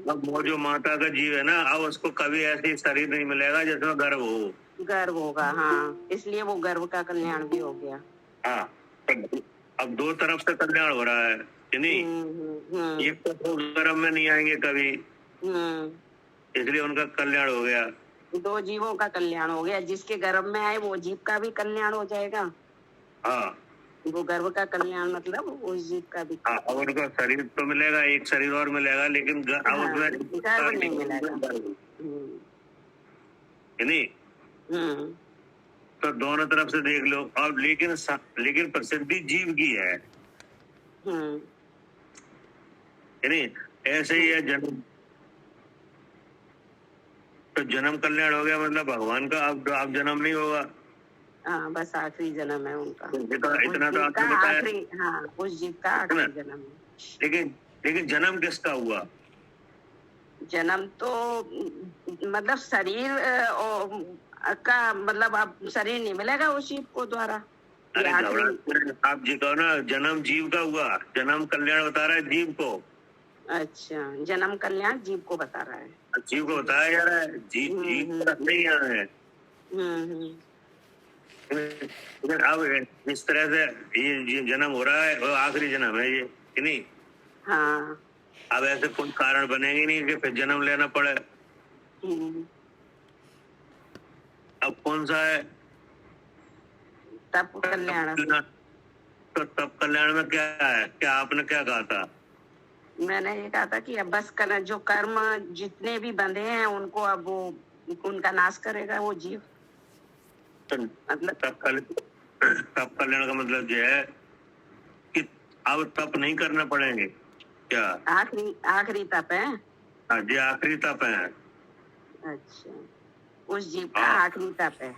अब वो जो माता का जीव है ना, अब उसको कभी ऐसे शरीर नहीं मिलेगा जिसमें गर्भ हो। गर्भ होगा, हाँ, इसलिए वो गर्भ का कल्याण भी हो गया। हाँ, अब 2 तरफ से कल्याण हो रहा है कि नहीं? एक तो गर्भ में नहीं आएंगे कभी, इसलिए उनका कल्याण हो गया। 2 जीवों का कल्याण हो गया, जिसके गर्भ में आए वो जीव का भी कल्याण हो जाएगा। हाँ, वो गर्भ का कल्याण मतलब उस जीव का भी। हाँ, अब उनका शरीर तो मिलेगा, एक शरीर और मिलेगा, लेकिन गर्भ नहीं मिलेगा, नहीं? तो दोनों तरफ से देख लो। अब लेकिन प्रसिद्धि जीव की है, नहीं? ऐसे ही है जन्म। तो जन्म कल्याण हो गया, मतलब भगवान का अब जन्म नहीं होगा। हाँ, बस आखिरी जन्म है उनका। इतना तो आपने बताया। आखिरी, हाँ, उस जीव का आखिरी जन्म है। लेकिन लेकिन जन्म किसका हुआ? जन्म तो मतलब शरीर का मतलब अब शरीर नहीं मिलेगा उस जीव को द्वारा। ये अरे आखिरी। घबरा, आप जी कहो ना, जन्म जीव का हुआ, जन्म कल्याण बता रहा है जीव को। अच्छा, जन्म कल्याण जीव को बता रहा है। जीव को बताया जा रहा है, जीव नहीं यहाँ है। हम्म। लेकिन अब इस तरह से ये जन्म हो रहा है, वो आखिरी जन्म है ये, कि नहीं? हाँ। अब ऐसे कोई कारण बनेंगे नहीं कि फिर जन्म लेना पड़े। अब कौन सा है? तब कल्याण। तो तब कल्याण में क्या है? क्या आपने क्या कहा था? मैंने ये कहा था कि अब बस जो कर्म जितने भी बंधे हैं उनको अब वो उनका नाश करेगा वो जीव। मतलब तब कल्याण का मतलब ये है कि अब तप नहीं करना पड़ेंगे क्या? आखिरी तप है। हाँ जी, आखिरी तप है। अच्छा, उस जीव का आखिरी तप है।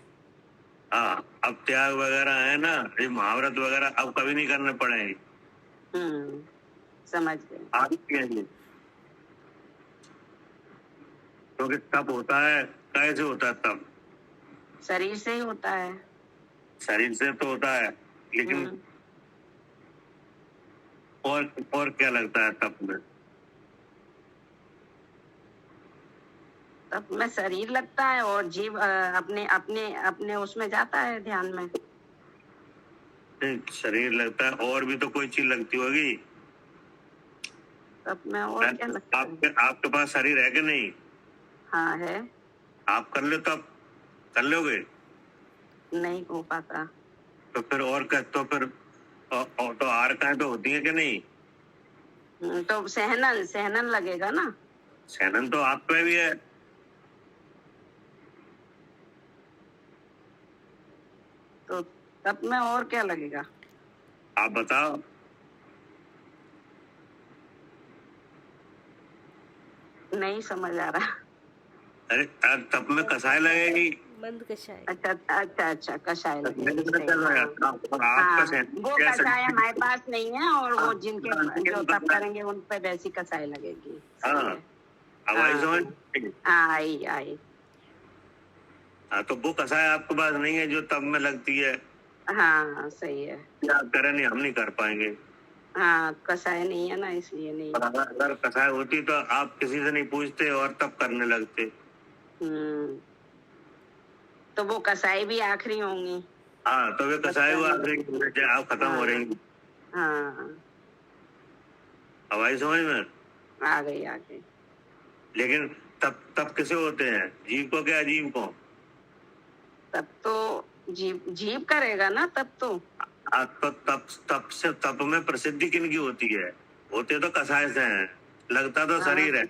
हाँ, अब त्याग वगैरह है ना, ये महाव्रत वगैरह अब कभी नहीं करने पड़ेंगे। समझ गए। आगे क्योंकि तप होता है, कैसे होता है तप? शरीर से ही होता है। शरीर से तो होता है, लेकिन और क्या लगता है तप में? तप में शरीर लगता है और जीव अपने अपने अपने उसमें जाता है ध्यान में। शरीर लगता है, और भी तो कोई चीज लगती होगी तप में। और क्या लगता है? आपके पास शरीर है कि नहीं? हाँ है। आप कर लो, तब कर लोगे? नहीं हो पाता। तो फिर और क्या? तो फिर और तो आरकाएं तो होती है कि नहीं? तो सहनन लगेगा ना। सहनन तो आप पे भी है। तो तप में और क्या लगेगा? आप बताओ। नहीं समझ आ रहा। अरे तप में कसाई लगेगी। मंद कषाय। अच्छा, कषाय लगेगी। वो कैसे? कषाय हमारे पास नहीं है और वो जिनके जो तप करेंगे उन पे वैसी कषाय लगेगी। हवाई समझ। आई। हाँ, तो वो कसाई आपके पास नहीं है जो तब में लगती है। हाँ सही है। क्या करें, नहीं हम नहीं कर पाएंगे। हाँ, कषाय नहीं है ना, इसलिए नहीं। अगर कसाई होती तो आप किसी से नहीं पूछते और तब करने लगते। तो वो कसाई भी आखिरी होंगी। हाँ, तो वे कसाई हुआ आखिरी, आप खत्म हो रही। हाँ, हवाई समझ में आ गई। लेकिन तब किसे होते हैं? जीव को क्या अजीब को? तब तो जीव करेगा ना तब तो। तो तप में प्रसिद्धि किन की होती है? होते तो कसाय से हैं, लगता तो शरीर है।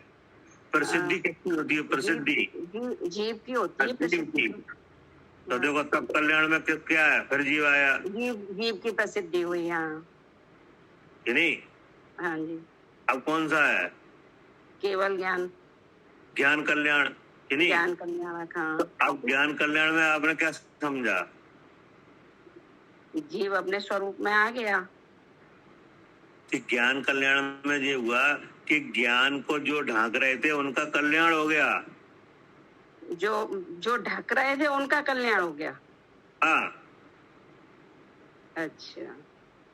प्रसिद्धि किसकी होती है? प्रसिद्धि जीव की होती है प्रसिद्धि। तो देखो तब कल्याण में क्या है? फिर जीव आया। जीव की प्रसिद्धि हुई। हाँ कि नहीं? हाँ जी। अब कौन सा है? केवल ज्ञान कल्याण, कि नहीं? ज्ञान कल्याण। हाँ, अब ज्ञान कल्याण में आपने क्या समझा? जीव अपने स्वरूप में आ गया। कि ज्ञान कल्याण में ये हुआ कि ज्ञान को जो ढांक रहे थे उनका कल्याण हो गया। जो ढक रहे थे उनका कल्याण हो गया। हाँ। अच्छा,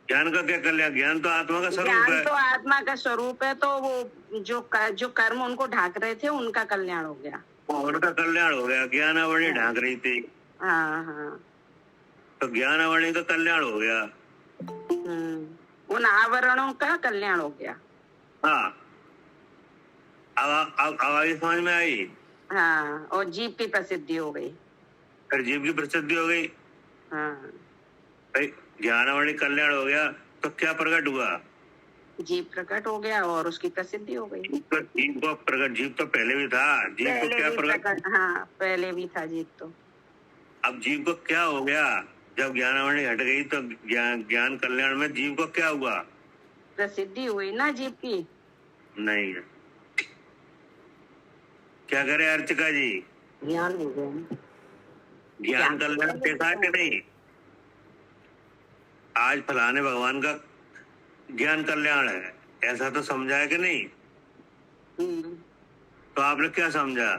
ज्ञान का क्या कल्याण? ज्ञान तो आत्मा का स्वरूप है। ज्ञान तो आत्मा का स्वरूप है, तो वो जो कर्म उनको ढाक रहे थे उनका कल्याण हो गया। उनका कल्याण हो गया। ज्ञानावणी ढांक रही थी। हाँ। तो ज्ञानावणी का कल्याण हो गया। उन आवरणों का कल्याण हो गया। हाँ, अब आगे समझ में आई। हाँ, और जीव की प्रसिद्धि हो गई। फिर जीव की प्रसिद्धि हो गई। हाँ, भाई ज्ञानावणी कल्याण हो गया तो क्या प्रकट हुआ? जीव प्रकट हो गया और उसकी प्रसिद्धि हो गई। तो जीव को प्रकट, जीव तो पहले भी था। जीव को क्या प्रकट? हाँ, पहले भी था जीव तो। अब जीव को क्या हो गया? जब ज्ञानावणी हट गई तो ज्ञान कल्याण में जीव को क्या हुआ? प्रसिद्धि हुई ना जीव की। नहीं, क्या करे अर्चका जी? ज्ञान हो गया। ज्ञान कल्याण देखा है कि नहीं? आज फलाने भगवान का ज्ञान कल्याण है, ऐसा तो समझा है कि नहीं? हम्म। तो आपने क्या समझा?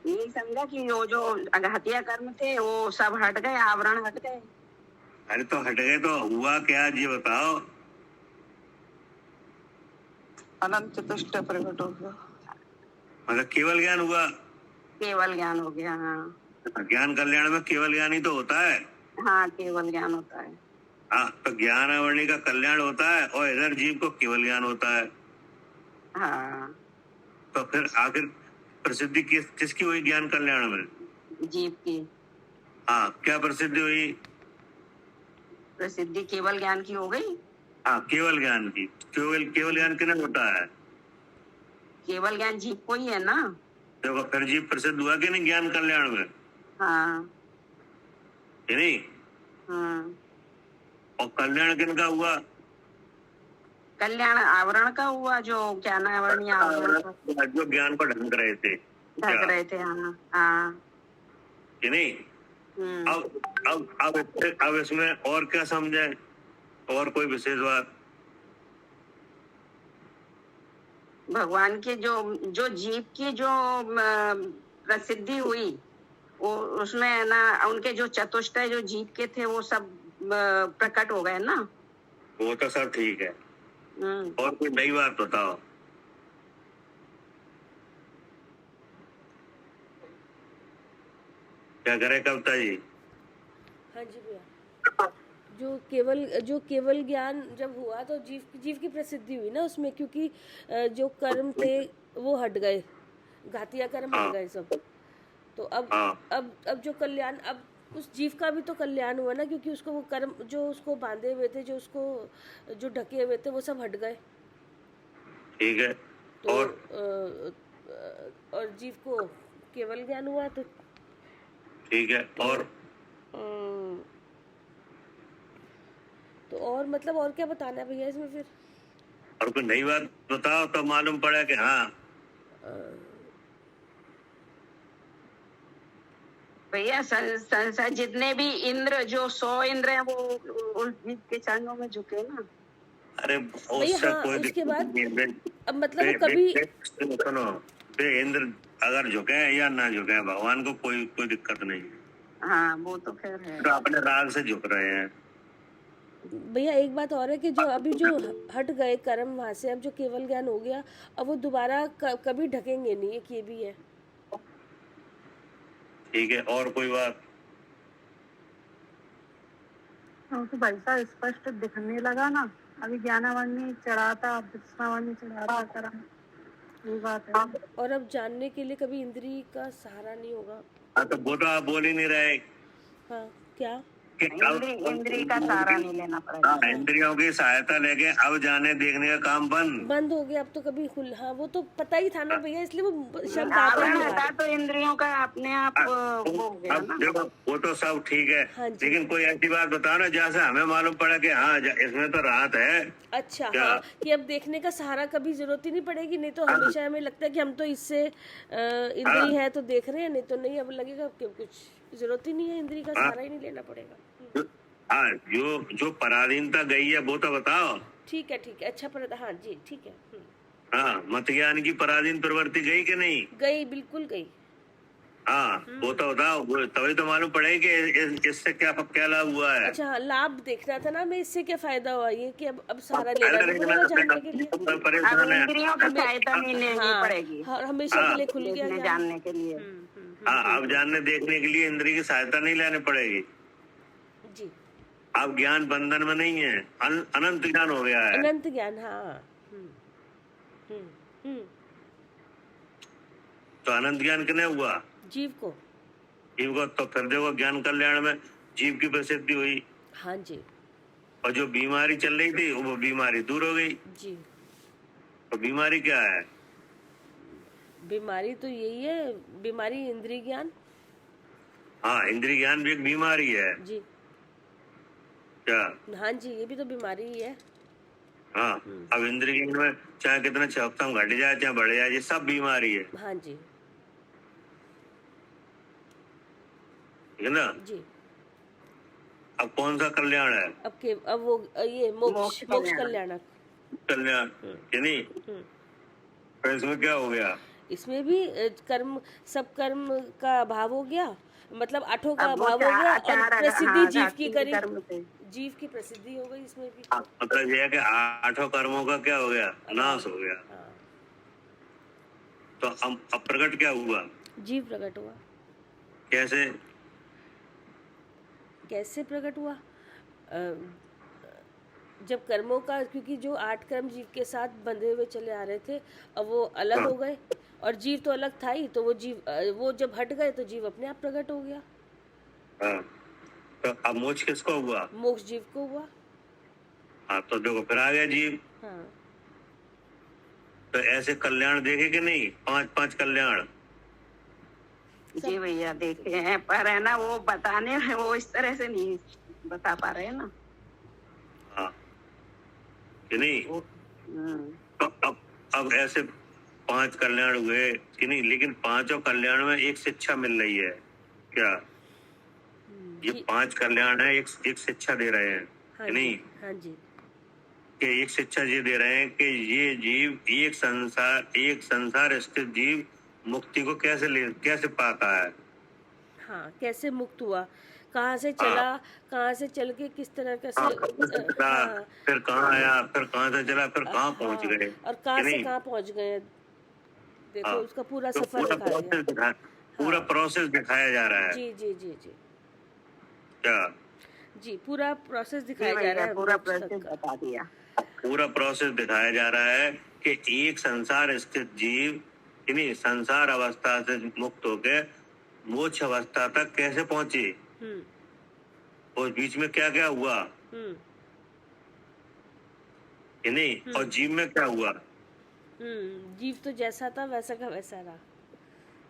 यही समझा कि वो जो घातिया कर्म थे वो सब हट गए, आवरण हट गए। अरे तो हट गए तो हुआ क्या जी बताओ? अनंत चतुष्ट प्रकट हो गया, मतलब केवल ज्ञान हुआ। केवल ज्ञान हो गया। हाँ ज्ञान कल्याण में केवल ज्ञान ही तो होता है। हाँ, केवल ज्ञान होता है। हाँ, तो ज्ञान अवर्णी का कल्याण होता है और इधर जीव को केवल ज्ञान होता है। हाँ, तो फिर आखिर प्रसिद्धि किसकी हुई ज्ञान कल्याण में? जीव की हाँ, क्या प्रसिद्धि हुई? प्रसिद्धि केवल ज्ञान की हो गई। हाँ, केवल ज्ञान की। केवल ज्ञान किन्हें होता है? केवल ज्ञान जीव को ही है ना। देखो फिर जीव प्रसिद्ध हुआ कि नहीं ज्ञान कल्याण में? हाँ कि नहीं? हाँ, और कल्याण किनका हुआ? कल्याण आवरण का हुआ, जो ज्ञान आवरणीय आवरण का जो ज्ञान को ढंक रहे थे, ढक रहे थे। हाँ हाँ। कि नहीं? हम्म। अब इसमें और क्या समझे? और कोई विशेष बात? भगवान के जो जीव की जो प्रसिद्धि हुई, वो उसमें है ना, उनके जो चतुष्टय जो जीव के थे वो सब प्रकट हो गए ना। वो तो सब ठीक है। और कोई नई बात बताओ। क्या करे कविता जी? हाँ जी भैया, जो केवल ज्ञान जब हुआ तो जीव की प्रसिद्धि हुई ना उसमें, क्योंकि जो कर्म थे वो हट गए, घातिया कर्म हट गए सब। तो अब जो कल्याण, अब उस जीव का भी तो कल्याण हुआ ना, क्योंकि उसको वो कर्म जो उसको बांधे हुए थे, जो ढके हुए थे वो सब हट गए। ठीक है। तो और जीव को केवल ज्ञान हुआ। तो ठीक है। और मतलब और क्या बताना है भैया इसमें फिर? और कोई नई बात बताओ तो मालूम पड़ा कि हाँ। भैया संसार जितने भी इंद्र, जो 100 इंद्र हैं, वो उस जीव के चरणों में झुके ना। अरे भैया हाँ, कोई उसके बाद दिक्कत अब मतलब वो कभी सुनो, इंद्र अगर झुके या ना झुके भगवान को कोई दिक्कत नहीं। हाँ, वो तो खैर है। तो अपने राग से झुक रहे हैं। भैया एक बात और है कि जो अभी जो हट गए कर्म वहां से, अब जो केवल ज्ञान हो गया, अब वो दोबारा कभी ढकेंगे नहीं, एक ये भी है। ठीक है। और कोई बात? तो वैसा स्पष्ट दिखने लगा ना, अभी ज्ञानावरणी चढ़ा था, दृष्टावरणी चढ़ा था कर्म, ये बात है। और अब जानने के लिए कभी इंद्री का सहारा नहीं होगा। हाँ, तो वो तो आप बोल ही नहीं रहे। हाँ, क्या? इंद्री का सहारा नहीं लेना पड़ेगा। हाँ, इंद्रियों की सहायता लेके अब जाने देखने का काम बंद हो गया। अब तो कभी हाँ, वो तो पता ही था ना भैया, इसलिए वो शब्द आता आवरण ही हटा था। तो इंद्रियों का अपने आप वो हो गया अब ना। देखो वो तो सब ठीक है। हाँ जी। लेकिन कोई ऐसी बात बताओ ना जैसे हमें मालूम पड़ा कि हाँ इसमें तो राहत है। अच्छा क्या? हाँ, कि अब देखने का सहारा कभी जरूरत ही नहीं पड़ेगी, नहीं तो हमेशा हमें लगता है कि हम तो इससे इंद्री है तो देख रहे हैं, नहीं तो नहीं। अब लगेगा कि कुछ जरूरत ही नहीं है, इंद्री का सहारा ही नहीं लेना पड़ेगा। हाँ, जो पराधीनता गई है वो तो बताओ। ठीक है अच्छा, पर हाँ जी ठीक है। हाँ, मत ज्ञान की पराधीन प्रवृत्ति गई कि नहीं? गई, बिल्कुल गई। हाँ, वो तो बताओ, तभी तो मालूम पड़े कि इससे क्या लाभ हुआ है। अच्छा हाँ, लाभ देखना था ना, मैं इससे क्या फायदा हुआ, ये कि अब सहारा लेना नहीं पड़ेगा जानने के लिए। अब इंद्रियों की सहायता नहीं लेनी पड़ेगी। हाँ, हमेशा के लिए खुल गया ज्ञान। जानने के लिए। हाँ, अब जानने देखने के लिए इंद्रिय की सहायता नहीं लेनी पड़ेगी जी। अब ज्ञान बंधन में नहीं है, अनंत ज्ञान हो गया है। अनंत ज्ञान, हाँ। तो अनंत ज्ञान किन्हें हुआ? जीव को। तो फिर देखो ज्ञान कल्याण में जीव की प्रसिद्धि हुई। हाँ जी। और जो बीमारी चल रही थी वो बीमारी दूर हो गई जी। तो बीमारी क्या है? बीमारी तो यही है, बीमारी इंद्रिय ज्ञान। हाँ, इंद्रिय ज्ञान भी एक बीमारी है। जी। क्या? हाँ जी, ये भी तो बीमारी ही है। हाँ, अब इंद्रिय ज्ञान में चाहे कितना चौकतम घट जाए चाहे बढ़ जाए, ये सब बीमारी है। हाँ जी। है ना? जी। अब कौन सा कल्याण है? अब वो ये मोक्ष मोक्ष मोक्ष कल्याण। कल्याणक। कल्याण कि नहीं? हम्म। तो इसमें क्या हो गया? इसमें भी कर्म, सब कर्म का अभाव हो गया, मतलब आठों का अब वो अभाव हो गया, और चार प्रसिद्धि हाँ, जीव की घाती करी, कर्म थे। जीव की प्रसिद्धि हो गई इसमें भी, मतलब यह है कि आठों कर्मों का क्या हो गया? नाश हो गया। हाँ, तो अब प्रकट क्या हुआ? जीव प्रकट हुआ। कैसे? कैसे प्रकट हुआ? जब कर्मों का, क्योंकि जो 8 कर्म जीव के साथ बंधे हुए चले आ रहे थे, अब वो अलग हो गए, और जीव तो अलग था ही, तो वो जीव वो जब हट गए तो जीव अपने आप प्रकट हो गया। हाँ, तो अब मोक्ष किसको हुआ? मोक्ष जीव को हुआ। हाँ, तो देखो फिर आ गया जीव। हाँ, तो ऐसे कल्याण देखे कि नहीं? 5-5 कल्याण। जी भैया देखे हैं, पर है ना वो बताने में वो इस तरह से नहीं बता पा रहे हैं ना। हाँ कि नहीं? तो अब ऐसे 5 कल्याण हुए कि नहीं, लेकिन 5 कल्याण में एक शिक्षा मिल रही है क्या? ये 5 कल्याण है, एक शिक्षा दे रहे हैं हाँ कि जी, नहीं? हाँ जी, कि एक शिक्षा ये दे रहे हैं कि ये जीव एक संसार स्थित जीव मुक्ति को कैसे पाता है? हाँ, कैसे मुक्त हुआ, कहाँ से चला, कहाँ से चल के किस तरह का से, हाँ, फिर कहाँ आया, फिर कहाँ से चला, फिर कहाँ पहुंच हाँ, गए, और कहाँ कि से नहीं? कहाँ पहुंच गए, देखो हाँ, उसका पूरा तो सफर दिखा दिया। पूरा हाँ, प्रोसेस दिखाया जा रहा है जी जी जी जी क्या? जी, पूरा प्रोसेस जी दिखाया जा भैया रहा है पूरा मोक्ष तक प्रोसेस का। बता दिया। पूरा प्रोसेस दिखाया जा रहा है कि एक संसार स्थित जीव कि नहीं संसार अवस्था से मुक्त होकर मोक्ष अवस्था तक कैसे पहुंचे, हम्म और बीच में क्या क्या हुआ हम्म कि नहीं, और जीव में क्या हुआ? जीव तो जैसा था वैसा का वैसा रहा,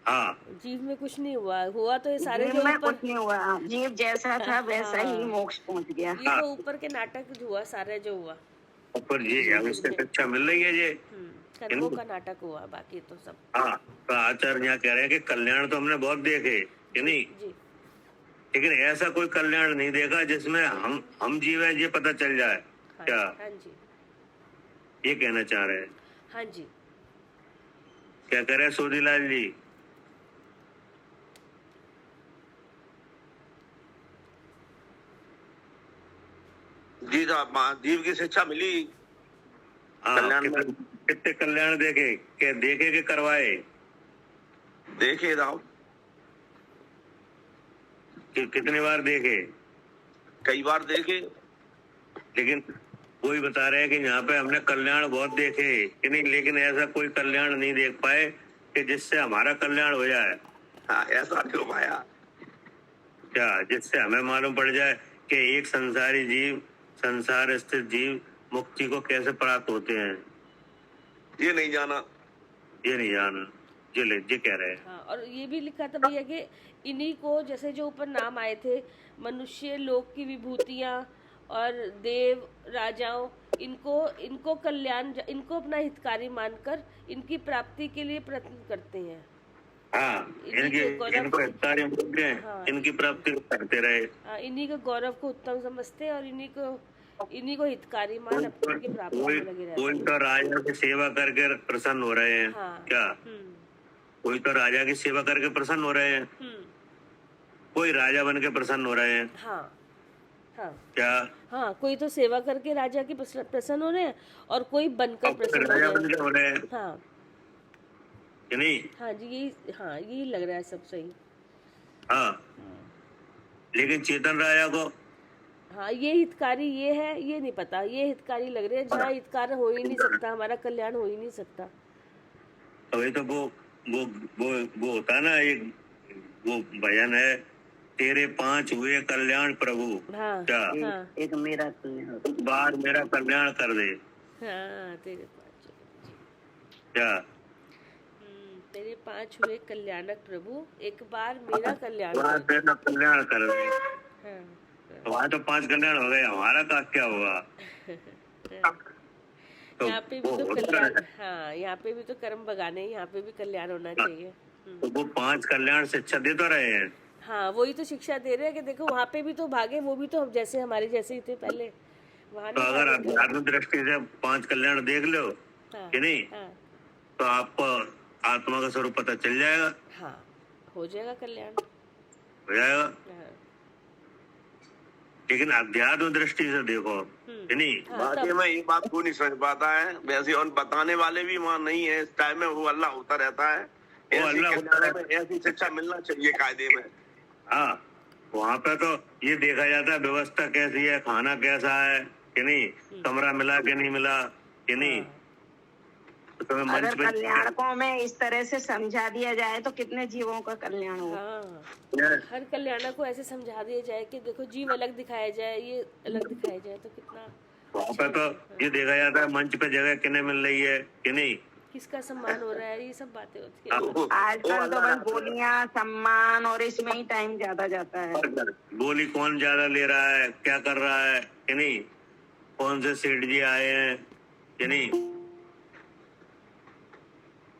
हाँ, जीव में कुछ नहीं हुआ, हुआ तो ये सारे जीव जो में ऊपर, कुछ नहीं हुआ, जीव जैसा था वैसा ही हाँ, मोक्ष पहुंच गया। ये तो ऊपर के नाटक जो हुआ, सारे जो हुआ, ऊपर ये अब इससे शिक्षा मिल रही है ये। कर्मों का नाटक हुआ, बाकी तो सब। हाँ, तो आचार्य यहाँ कह रहे हैं कि कल्याण तो हमने बहुत देखे कि नहीं, जी, लेकिन ऐसा कोई कल्याण नहीं देखा जिसमें हम जीव हैं ये पता चल जाए। हाँ, क्या हाँ जी, ये कहना चाह रहे हैं? हाँ जी, क्या कह रहे हैं सोधीलाल जी? जी साहब, जीव की शिक्षा मिली। हाँ, कल्याण में कितने कल्याण देखे के करवाए? देखे साहब, कितने बार देखे? कई बार देखे। लेकिन वही बता रहे हैं कि यहाँ पे हमने कल्याण बहुत देखे कि नहीं, लेकिन ऐसा कोई कल्याण नहीं देख पाए कि जिससे हमारा कल्याण हो जाए। हाँ, ऐसा नहीं हो पाया। क्या जिससे हमें मालूम पड़ जाए कि एक संसारी जीव, संसार स्थित जीव मुक्ति को कैसे प्राप्त होते हैं, ये नहीं जाना। ये नहीं जाना, ये कह रहे हैं। हाँ, और ये भी लिखा था भैया कि इन्हीं को, जैसे जो ऊपर नाम आए थे, मनुष्य लोक की विभूतियाँ और देव राजाओं, इनको कल्याण, इनको अपना हितकारी मानकर इनकी प्राप्ति के लिए प्रयत्न करते हैं। हाँ, इनको हितकारी मानते हैं, हाँ, इनकी प्राप्ति करते रहे। हाँ, इन्हीं के गौरव को उत्तम समझते हैं, और इन्हीं को हितकारी मान अपनी प्राप्ति में लगे रहते कोई हैं। तो राजा की सेवा करके प्रसन्न हो रहे हैं। हाँ, क्या कोई तो राजा की सेवा करके प्रसन्न हो रहे हैं, कोई राजा बन के प्रसन्न हो रहे हैं। हाँ, हाँ, क्या? हाँ, कोई तो सेवा करके राजा की प्रसन्न हो रहे हैं, और कोई बनकर प्रसन्न राजा हो बन के हो रहे हैं रहे हैं। हाँ, कि नहीं? हाँ जी, यही लग रहा है सब सही। हाँ, लेकिन चेतन राजा को, हाँ, ये हितकारी ये है, ये नहीं पता, ये हितकारी लग रहे हैं, जहाँ हितकार हो ही नहीं सकता, हमारा कल्याण हो ही नहीं सकता। अभी तो वो होता ना, एक वो भजन है, तेरे 5 हुए कल्याण प्रभु। हाँ, क्या? हाँ, एक मेरा कल्याण। बार मेरा कल्याण कर दे। हाँ, तेरे 5 क्या? तेरे 5 हुए कल्याणक प्रभु, एक बार मेरा कल्याण बार कर। मेरा कल्याण कर दे। हाँ, वहाँ तो 5 कल्याण हो गए, हमारा का क्या हुआ? तो यहाँ पे भी वो तो होता कल्याण, है। हाँ, यहाँ पे भी तो कर्म बगाने, यहाँ पे भी कल्याण होना चाहिए। तो वो 5 कल्याण शिक्षा दे तो रहे हैं हाँ, वही तो शिक्षा दे रहे हैं कि देखो वहाँ पे भी तो भागे, वो भी तो जैसे हमारे जैसे ही थे पहले, वहाँ तो नहीं अगर भागे थे। अध्यात्म दृष्टि से 5 कल्याण देख लो हाँ कि नहीं, हाँ तो आपको आत्मा का स्वरूप पता चल जाएगा, हाँ, हो जाएगा कल्याण। हो जाएगा। हाँ लेकिन अध्यात्म दृष्टि से देखो कि नहीं, हाँ, बाकी तब में ये बात कोई नहीं समझ पाता है वैसे, और बताने वाले भी वहाँ नहीं है इस टाइम में, वो अल्लाह होता रहता है। वो ऐसी अल्लाह होता कल्याण में ऐसी शिक्षा मिलना चाहिए कायदे में। हाँ, वहाँ पे तो ये देखा जाता है व्यवस्था कैसी है, खाना कैसा है कि नहीं, कमरा मिला कि नहीं मिला कि नहीं। हाँ, तो तुम्हें अगर मंच पे कल्याणकों में इस तरह से समझा दिया जाए तो कितने जीवों का कल्याण हो। हाँ, हर कल्याणा को ऐसे समझा दिया जाए कि देखो जीव अलग दिखाया जाए, ये अलग दिखाया जाए, तो कितना वहाँ पे तो ये देखा जाता है मंच पे जगह किन्हें मिल रही है कि नहीं। किसका सम्मान हो रहा है, ये सब बातें होती है। हाँ, आजकल तो बस बोलियां, सम्मान और इसमें ही टाइम ज्यादा जाता है। बोली कौन ज्यादा ले रहा है, क्या कर रहा है कि नहीं, कौन से सेठ जी आए हैं कि नहीं,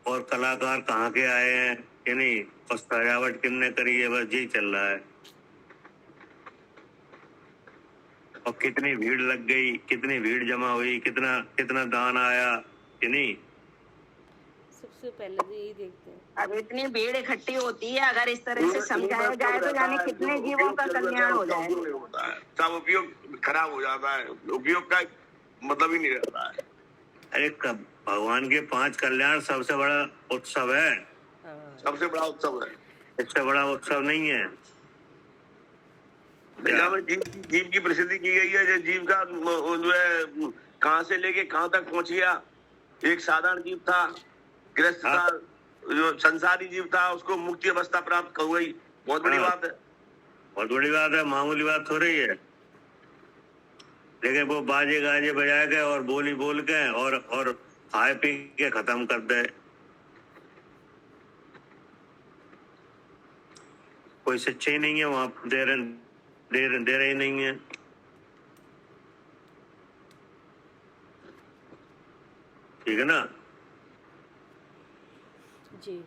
और कलाकार कहाँ के आए हैं कि नहीं, और सजावट किसने करी है, बस यही चल रहा है। और कितनी भीड़ लग गई, कितनी भीड़ जमा हुई, कितना कितना दान आया कि नहीं। सबसे पहले तो यही देखते हैं। अब इतनी भीड़ इकट्ठी होती है, अगर इस तरह से समझाया जाए तो जाने कितने जीवों का कल्याण हो जाए। होता है सब उपयोग खराब हो जाता है, उपयोग का मतलब ही नहीं रहता है। अरे भगवान के 5 कल्याण सबसे बड़ा उत्सव है, हाँ, सबसे बड़ा उत्सव है। इससे बड़ा उत्सव नहीं है। जहाँ में जीव की प्रसिद्धि की गई है, जो जीव का जो है कहाँ से लेके कहाँ तक पहुंच गया। एक साधारण जीव था, गृहस्थ था, जो संसारी जीव था, उसको मुक्ति अवस्था प्राप्त हो गई। बहुत बड़ी बात है, बहुत बड़ी बात है, मामूली बात हो रही है। लेकिन वो बाजे गाजे बजा के और बोली बोल के और खाए पी के खत्म कर दे। कोई शिक्षा ही नहीं है वहां, दे रहे नहीं है। ठीक है ना। जी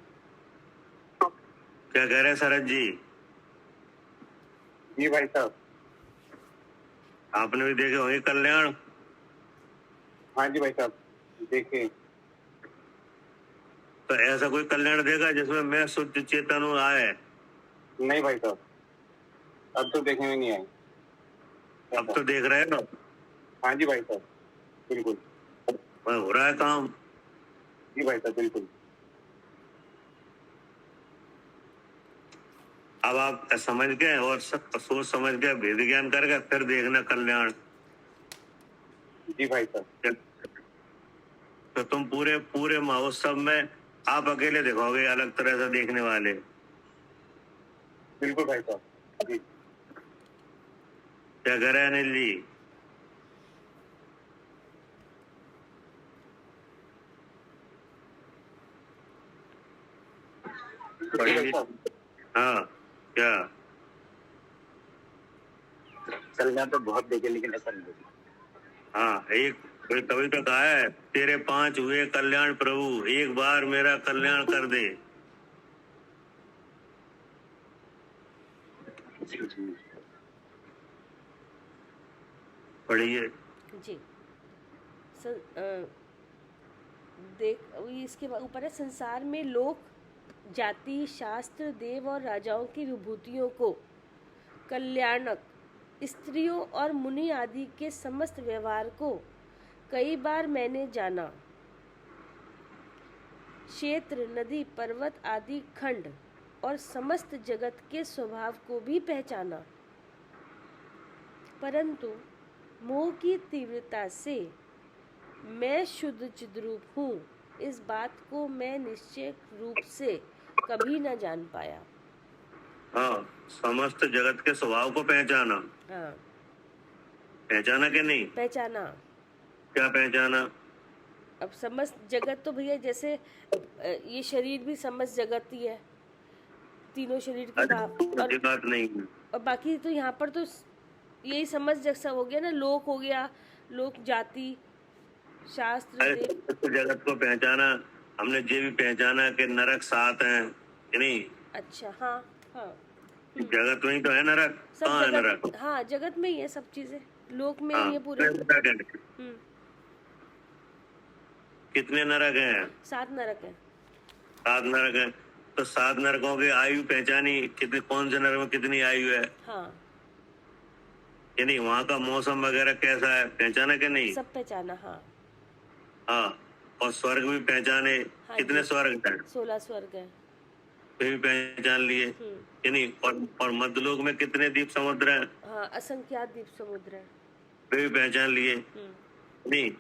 क्या कह रहे हैं शरद जी? जी भाई साहब। आपने भी देखे होंगे कल्याण। हाँ जी भाई साहब, देखिए। तो ऐसा कोई कल्याण देखा जिसमें मैं शुद्ध चेतन हूँ आए? नहीं भाई साहब, अब तो देखने में नहीं आए। अब तो देख रहे हैं ना। हाँ जी भाई साहब, बिल्कुल। हो रहा है काम। जी भाई साहब, बिल्कुल। अब आप समझ गए और सोच समझ गए, भेद ज्ञान करके फिर देखना कल्याण। जी भाई साहब। तो तुम पूरे पूरे महोत्सव में आप अकेले देखोगे अलग तरह से देखने वाले। बिल्कुल भाई साहब जी। क्या कह रहे हैं अनिल जी? भाई साहब, हाँ, क्या? चलना तो बहुत देखे लेकिन ऐसा नहीं देखे। हाँ, एक कोई कवि तो कहा है, तेरे 5 हुए कल्याण प्रभु, एक बार मेरा कल्याण कर दे। पढ़िए। जी देख इसके ऊपर है, संसार में लोक, जाति, शास्त्र, देव और राजाओं की विभूतियों को कल्याणक, स्त्रियों और मुनि आदि के समस्त व्यवहार को कई बार मैंने जाना। क्षेत्र, नदी, पर्वत आदि खंड और समस्त जगत के स्वभाव को भी पहचाना, परंतु मोह की तीव्रता से मैं शुद्ध चिद्रूप हूँ, इस बात को मैं निश्चय रूप से कभी न जान पाया। हाँ, समस्त जगत के स्वभाव को पहचाना। हाँ, पहचाना कि नहीं? पहचाना। क्या पहचाना? अब समस्त जगत तो भैया जैसे ये शरीर भी समस्त जगत ही है, तीनों शरीर की बात नहीं। और बाकी तो यहाँ पर तो यही समस्त जैसा हो गया ना, लोक हो गया, लोक, जाति, शास्त्र, जगत को पहचाना हमने, ये भी पहचाना कि नरक 7 हैं कि नहीं। अच्छा, हाँ हाँ। जगत में ही तो है नरक, कहाँ है सब नरक? जगत, हाँ जगत में ही है सब चीजें, लोक में हाँ, ही है पूरे। हम्म, कितने नरक हैं? 7 नरक है। 7 नरक हैं। तो 7 नरकों की आयु पहचानी, कितने, कौन से नरक में कितनी आयु है? हाँ यानी वहाँ का मौसम वगैरह कैसा है, पहचाना कि नहीं? सब पहचाना। हाँ हाँ, और स्वर्ग भी पहचाने, हाँ कितने जी, स्वर्ग हैं 16 स्वर्ग है। वे भी पहचान लिए, यानी और मध्यलोक में कितने द्वीप समुद्र हैं हाँ असंख्यात द्वीप समुद्र है। वे भी पहचान लिए, नहीं?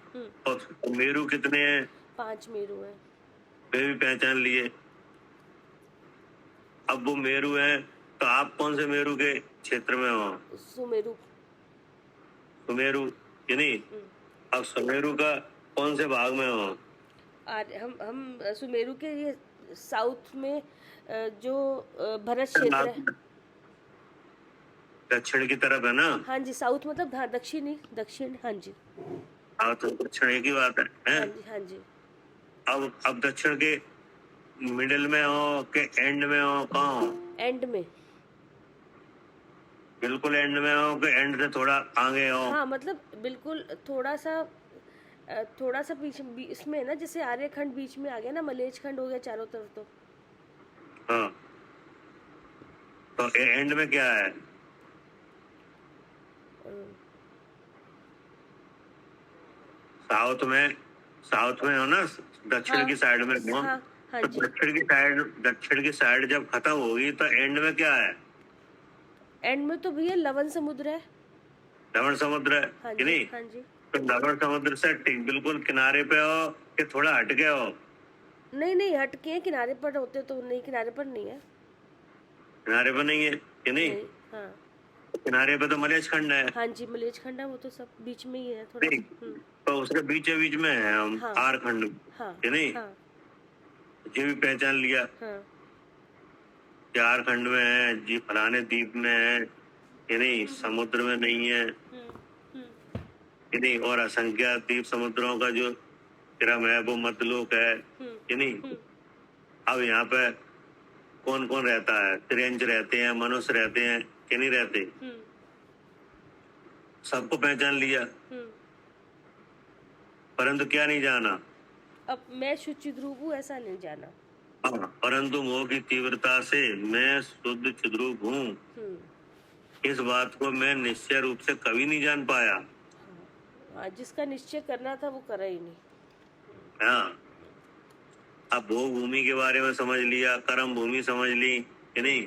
और मेरू कितने हैं 5 मेरू है। वे भी पहचान लिए। अब वो मेरू हैं, तो आप कौन से मेरू के क्षेत्र में हो? सुमेरु। सुमेरु, यानी अब सुमेरु का कौन से भाग में हो? हम सुमेरु के ये साउथ में जो भरत क्षेत्र है। दक्षिण की तरफ है ना? हाँ जी, साउथ मतलब हाँ दक्षिण ही, दक्षिण। हाँ जी हाँ, तो दक्षिण एक ही बात है, हाँ हैं? जी हाँ जी। अब दक्षिण के मिडिल में हो के एंड में हो, कहाँ हो? एंड में। बिल्कुल एंड में हो कि एंड से थोड़ा आगे हो? हाँ मतलब बिल्कुल थोड़ा सा पीछे इसमें है ना, जैसे आर्यखंड बीच में आ गया ना, मलेच खंड हो गया चारों तरफ। तो हाँ, तो एंड में क्या है? साउथ में हो ना, दक्षिण की साइड में हो। हाँ हाँ तो जी। दक्षिण की साइड जब खत्म होगी तो एंड में क्या है? एंड में तो भैया लवण समुद्र है। लवण समुद्र है, हाँ कि जी नहीं? हाँ जी। तो लवण समुद्र से बिल्कुल किनारे पे हो कि थोड़ा हट के हो? नहीं हटके हैं, किनारे पर होते तो नहीं, किनारे पर नहीं है। किनारे पे नहीं है, कि नहीं? नहीं। हाँ किनारे पे तो मलेच खंड है। हाँ जी, मलेच खंड है, वो तो सब बीच में ही है थोड़ा। नहीं, तो उसके बीच में है हम, हाँ। आर खंड, हाँ कि नहीं? हाँ ये भी पहचान लिया हाँ कि आर खंड में है जी, फलाने द्वीप में है, कि नहीं? समुद्र में नहीं है, कि नहीं? और असंख्यात द्वीप समुद्रों का जो क्रम है वो मध्यलोक है, कि नहीं? अब यहाँ पे कौन कौन रहता है? त्रियंच रहते हैं, मनुष्य रहते हैं, कि नहीं रहते? सबको पहचान लिया, परंतु क्या नहीं जाना? अब मैं शुद्ध चिद्रूप हूँ ऐसा नहीं जाना। हाँ, परंतु मोह की तीव्रता से मैं शुद्ध चिद्रूप हूँ, इस बात को मैं निश्चय रूप से कभी नहीं जान पाया। हाँ, जिसका निश्चय करना था वो करा ही नहीं। हाँ, अब भोग भूमि के बारे में समझ लिया, कर्म भूमि समझ ली, कि नहीं?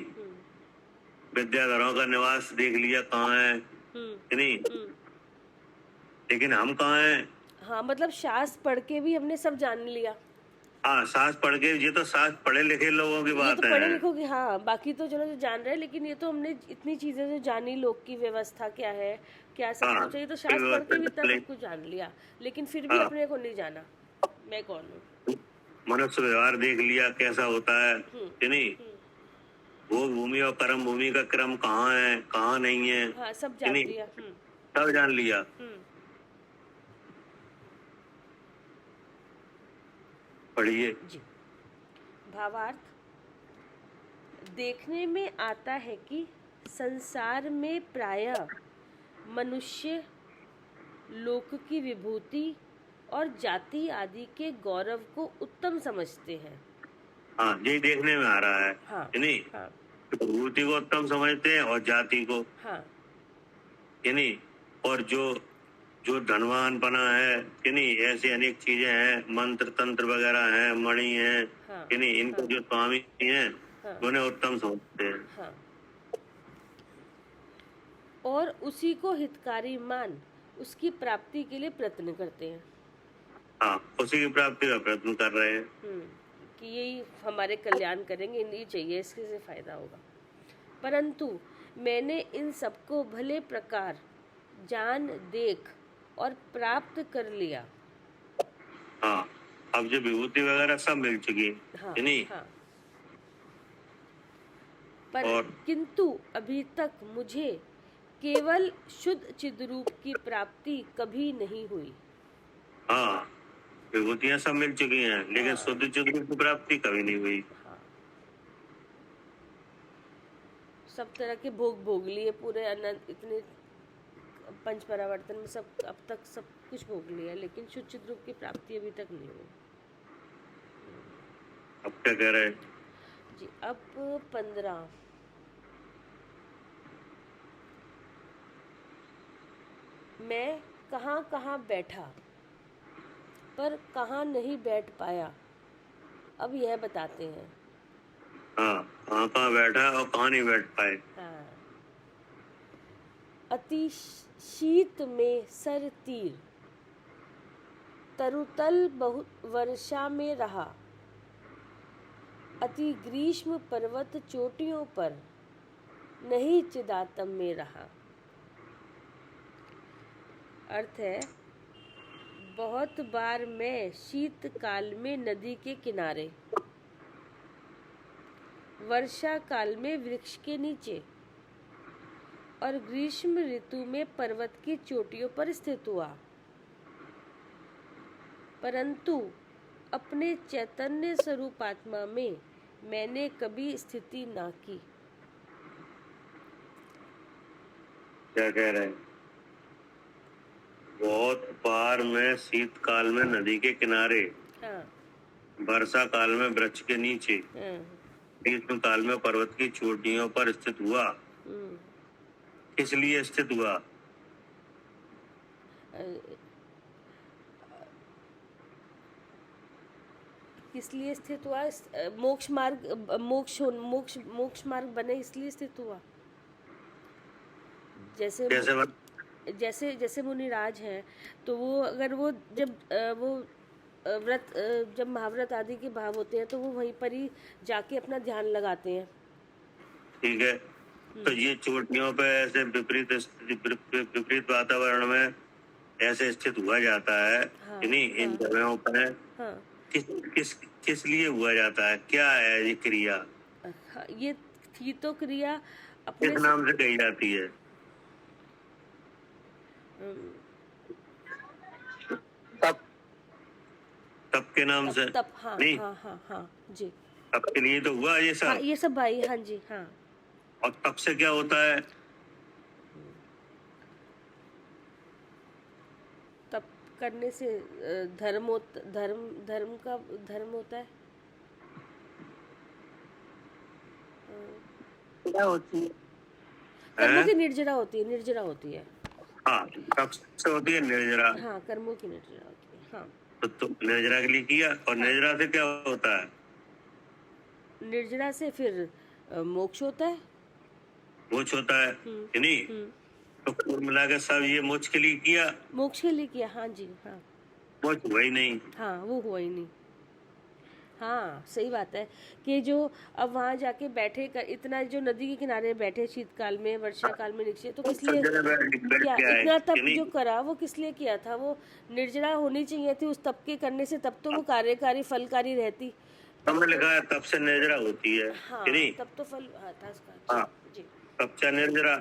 विद्याधरों का निवास देख लिया कहाँ है, कि नहीं? लेकिन हम कहाँ हैं? हाँ मतलब शास्त्र पढ़ के भी हमने सब जान लिया। हाँ, शास्त्र पढ़ के, ये तो शास्त्र पढ़े लिखे लोगों की ये बात तो पढ़े है। लिखो की, हाँ बाकी तो चलो जो जान रहे हैं, लेकिन ये तो हमने इतनी चीजें जो जानी, लोक की व्यवस्था क्या है, क्या सब हाँ, कुछ है, ये तो शास्त्र पढ़ के भी इतना सब कुछ जान लिया, लेकिन फिर भी हाँ। अपने को नहीं जाना मैं कौन हूँ। मनुष्य व्यवहार देख लिया कैसा होता है, कि नहीं? भोग भूमि और कर्म भूमि का क्रम कहाँ है, कहाँ नहीं है, हाँ सब कि जान नहीं? लिया। सब जान लिया। पढ़िए जी। भावार्थ, देखने में आता है कि संसार में प्रायः मनुष्य लोक की विभूति और जाति आदि के गौरव को उत्तम समझते हैं। हाँ, यही देखने में आ रहा है, हाँ कि नहीं? हाँ विभूति को उत्तम समझते हैं और जाति को, हाँ कि नहीं? और जो धनवान बना है, कि नहीं, ऐसी अनेक चीजें हैं, मंत्र तंत्र वगैरह हैं, मणि हैं, हाँ, कि नहीं, इनको जो स्वामी हैं, हाँ, उन्हें उत्तम समझते हैं। हाँ। और उसी को हितकारी मान उसकी प्राप्ति के लिए प्रयत्न करते हैं। हाँ, उसी की प्राप्ति का प्रयत्न कर रहे हैं। कि यही हमारे कल्याण करेंगे, इन्हीं चाहिए, इसके से फायदा होगा। परंतु मैंने इन सबको भले प्रकार जान, देख और प्राप्त कर लिया। हाँ, अब जो विभूति वगैरह सब मिल चुकी, हाँ, कि नहीं? हाँ। पर और किंतु अभी तक मुझे केवल शुद्ध चिद्रूप की प्राप्ति कभी नहीं हुई। हाँ, विभूतियां सब मिल चुकी हैं, लेकिन शुद्ध चिद्रूप की प्राप्ति कभी नहीं हुई। हाँ। सब तरह के भोग भोग लिए, पूरे अनंत इतने पंच परावर्तन में सब अब तक सब कुछ भोग लिया, लेकिन शुद्ध चित रूप की प्राप्ति अभी तक नहीं हुई। अब क्या कह रहे हैं? जी अब 15 मैं कहाँ कहाँ बैठा पर कहाँ नहीं बैठ पाया, अब यह बताते हैं। हाँ, कहाँ कहाँ बैठा और कहाँ नहीं बैठ पाए। हाँ। अति शीत में सर तीर, तरुतल बहुत वर्षा में रहा, अति ग्रीष्म पर्वत चोटियों पर नहीं चिदातम में रहा। अर्थ है, बहुत बार मैं शीतकाल में नदी के किनारे, वर्षा काल में वृक्ष के नीचे और ग्रीष्म ऋतु में पर्वत की चोटियों पर स्थित हुआ, परंतु अपने चैतन्य स्वरूप आत्मा में मैंने कभी स्थिति ना की। क्या कह रहे हैं? बहुत बार मैं शीतकाल में नदी के किनारे, हाँ, वर्षा काल में वृक्ष के नीचे, हाँ, ग्रीष्म काल में पर्वत की चोटियों पर स्थित हुआ। किस लिए स्थित हुआ? किस लिए स्थित हुआ? मोक्ष मार्ग, मोक्ष मार्ग बने इसलिए स्थित हुआ। जैसे मुनिराज हैं, तो वो अगर वो जब वो व्रत जब महाव्रत आदि के भाव होते हैं तो वो वहीं पर ही जाके अपना ध्यान लगाते हैं। ठीक है, तो ये चोटियों पे ऐसे विपरीत वातावरण में ऐसे स्थित हुआ जाता है। हाँ, नहीं, इन जगहों पर हाँ, किस लिए हुआ जाता है? क्या है ये क्रिया? हाँ, ये थी तो क्रिया किस नाम से कही जाती है? तप के नाम से। तप, हाँ, नहीं, हाँ, हाँ, हाँ जी। तप के लिए तो हुआ ये सब। हाँ, ये सब भाई, हाँ जी, हाँ। और तप से क्या होता है? तप करने से धर्म होता है। क्या होती है? कर्मों की निर्जरा होती है। हाँ, तप से होती है निर्जरा। हाँ, कर्मों की निर्जरा होती है। हाँ, तो निर्जरा के लिए किया, और निर्जरा से क्या होता है? निर्जरा से फिर मोक्ष होता है। मोक्ष होता है, नहीं? तो कुल मिलाकर सब ये मोक्ष के लिए किया। मोक्ष के लिए किया, हाँ जी, हाँ। मोक्ष हुआ ही नहीं। हाँ, वो हुआ ही नहीं। हाँ, सही बात है कि जो अब वहाँ जाके बैठे इतना जो नदी के किनारे बैठे शीतकाल में, वर्षा काल में नीचे, तो किस लिए क्या इतना तप जो करा, वो किस लिए किया था? वो निर्जरा होनी चाहिए थी उस तप के करने से, तब तो वो कार्यकारी फलकारी रहती। हमने लिखा है तप से निर्जरा होती है। हाँ, नहीं? तब तो फल था उसका। हाँ, जी, तप से निर्जरा।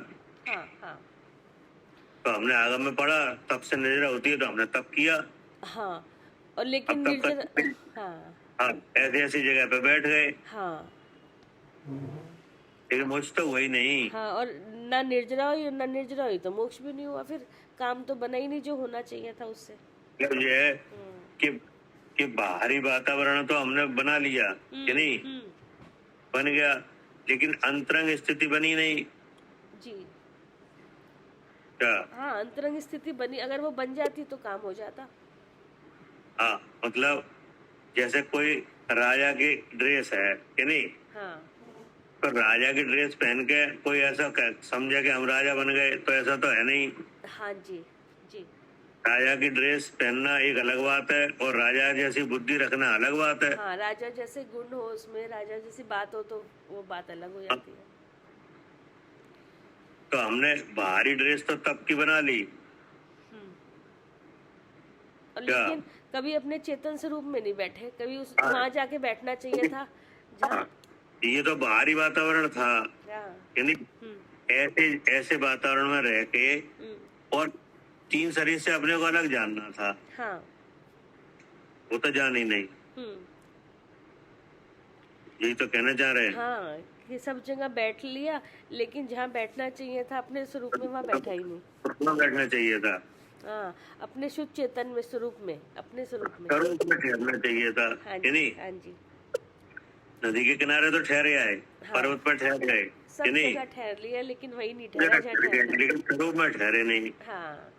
हाँ, हाँ, तो हमने आगम में पढ़ा तप से निर्जरा होती है, तो हमने तप किया। हाँ, और लेकिन अब तप निर्जरा, हाँ, हाँ, ऐसी जगह पे बैठ गए, हाँ, लेकिन मोक्ष तो हुआ ही नहीं। हाँ, और ना निर्जरा हुई ना निर्जरा हुई तो मोक्ष भी नहीं हुआ। फिर काम तो बना ही नहीं जो होना चाहिए था उससे। मतलब ये है कि बाहरी वातावरण तो हमने बना लिया, कि नहीं? बन गया, लेकिन अंतरंग स्थिति बनी नहीं। जी, क्या? हाँ, अंतरंग स्थिति बनी, अगर वो बन जाती तो काम हो जाता। हाँ, मतलब जैसे कोई राजा की ड्रेस है, कि नहीं? हाँ, तो राजा की ड्रेस पहन के कोई ऐसा समझे कि हम राजा बन गए, तो ऐसा तो है नहीं। हाँ जी, जी, राजा की ड्रेस पहनना एक अलग बात है, और राजा जैसी बुद्धि रखना अलग बात है। हाँ, राजा जैसे गुण हो उसमें, राजा जैसी बात हो तो वो बात अलग हो जाती है। तो हमने बाहरी ड्रेस तो तब की बना ली, और लेकिन कभी अपने चेतन स्वरूप में नहीं बैठे, कभी उस वहाँ जाके बैठना चाहिए था जहाँ। ये तो बाहरी वातावरण था, कि नहीं? ऐसे वातावरण में रह के और 3 शरीर से अपने को अलग जानना था। हाँ, वो तो जान ही नहीं। यही तो कहना चाह रहे हैं। हाँ, कि सब जगह बैठ लिया, लेकिन जहाँ बैठना चाहिए था अपने स्वरूप में वहाँ बैठा ही नहीं। कहाँ बैठना चाहिए था? हाँ, अपने शुद्ध चेतन में, स्वरूप में, अपने स्वरूप में। स्वरूप में ठहरना चाहिए था, हाँ कि जी, नहीं? हाँ जी, नदी के किनारे तो ठहरे आए, हाँ। पर्वत पर ठहर गए, सब कि नहीं? जगह ठहर लिया, लेकिन वही नहीं ठहरा जहाँ ठहरना। लेकिन स्वरूप में ठहरे नहीं। हाँ,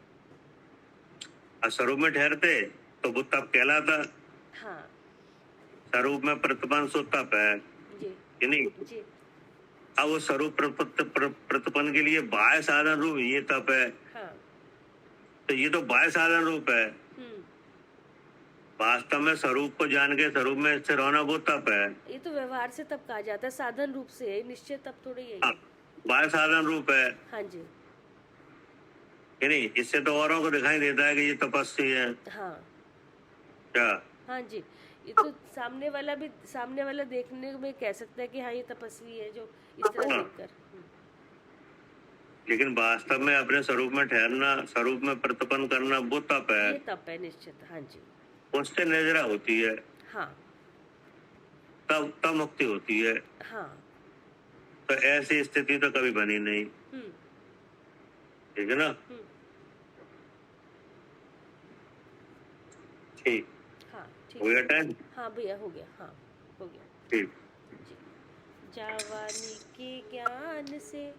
और स्वरूप में ठहरते तो वो तप कहलाता। हाँ स्वरूप में प्रतिपन्न सो तप है, जी, कि नहीं? जी, अब वो स्वरूप प्रतिपन्न के लिए बाह्य साधन रूप ये तप है, हाँ, तो ये तो बाह्य साधन रूप है। हम्म। वास्तव में स्वरूप को जान के स्वरूप में स्थिर होना वो तप है। ये तो व्यवहार से तब कहा जाता है, साधन रूप से है, निश्चय तब थोड़ी है हाँ, ये। बाह्य साधन रूप है, हाँ जी, कि नहीं? इससे तो औरों को दिखाई देता है कि ये तपस्वी है। हाँ, क्या? हाँ जी, ये तो सामने वाला देखने में कह सकता है कि हाँ ये तपस्वी है, जो इस तरह हाँ। देखकर। लेकिन वास्तव में अपने स्वरूप में ठहरना, स्वरूप में प्रतिपन्न करना वो तप ये है। तप है निश्चित। हाँ जी, उससे नजरा होती है, हाँ, तब मुक्ति होती है। हाँ, तो ऐसी स्थिति तो कभी बनी नहीं, हम्म, ठीक है ना? हम्म, ठीक, हाँ, ठीक हो गया है। टाइम? हाँ भैया, हो गया, हाँ, हो गया ठीक। जी। जावानी के ज्ञान से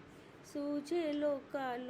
सूझे लोका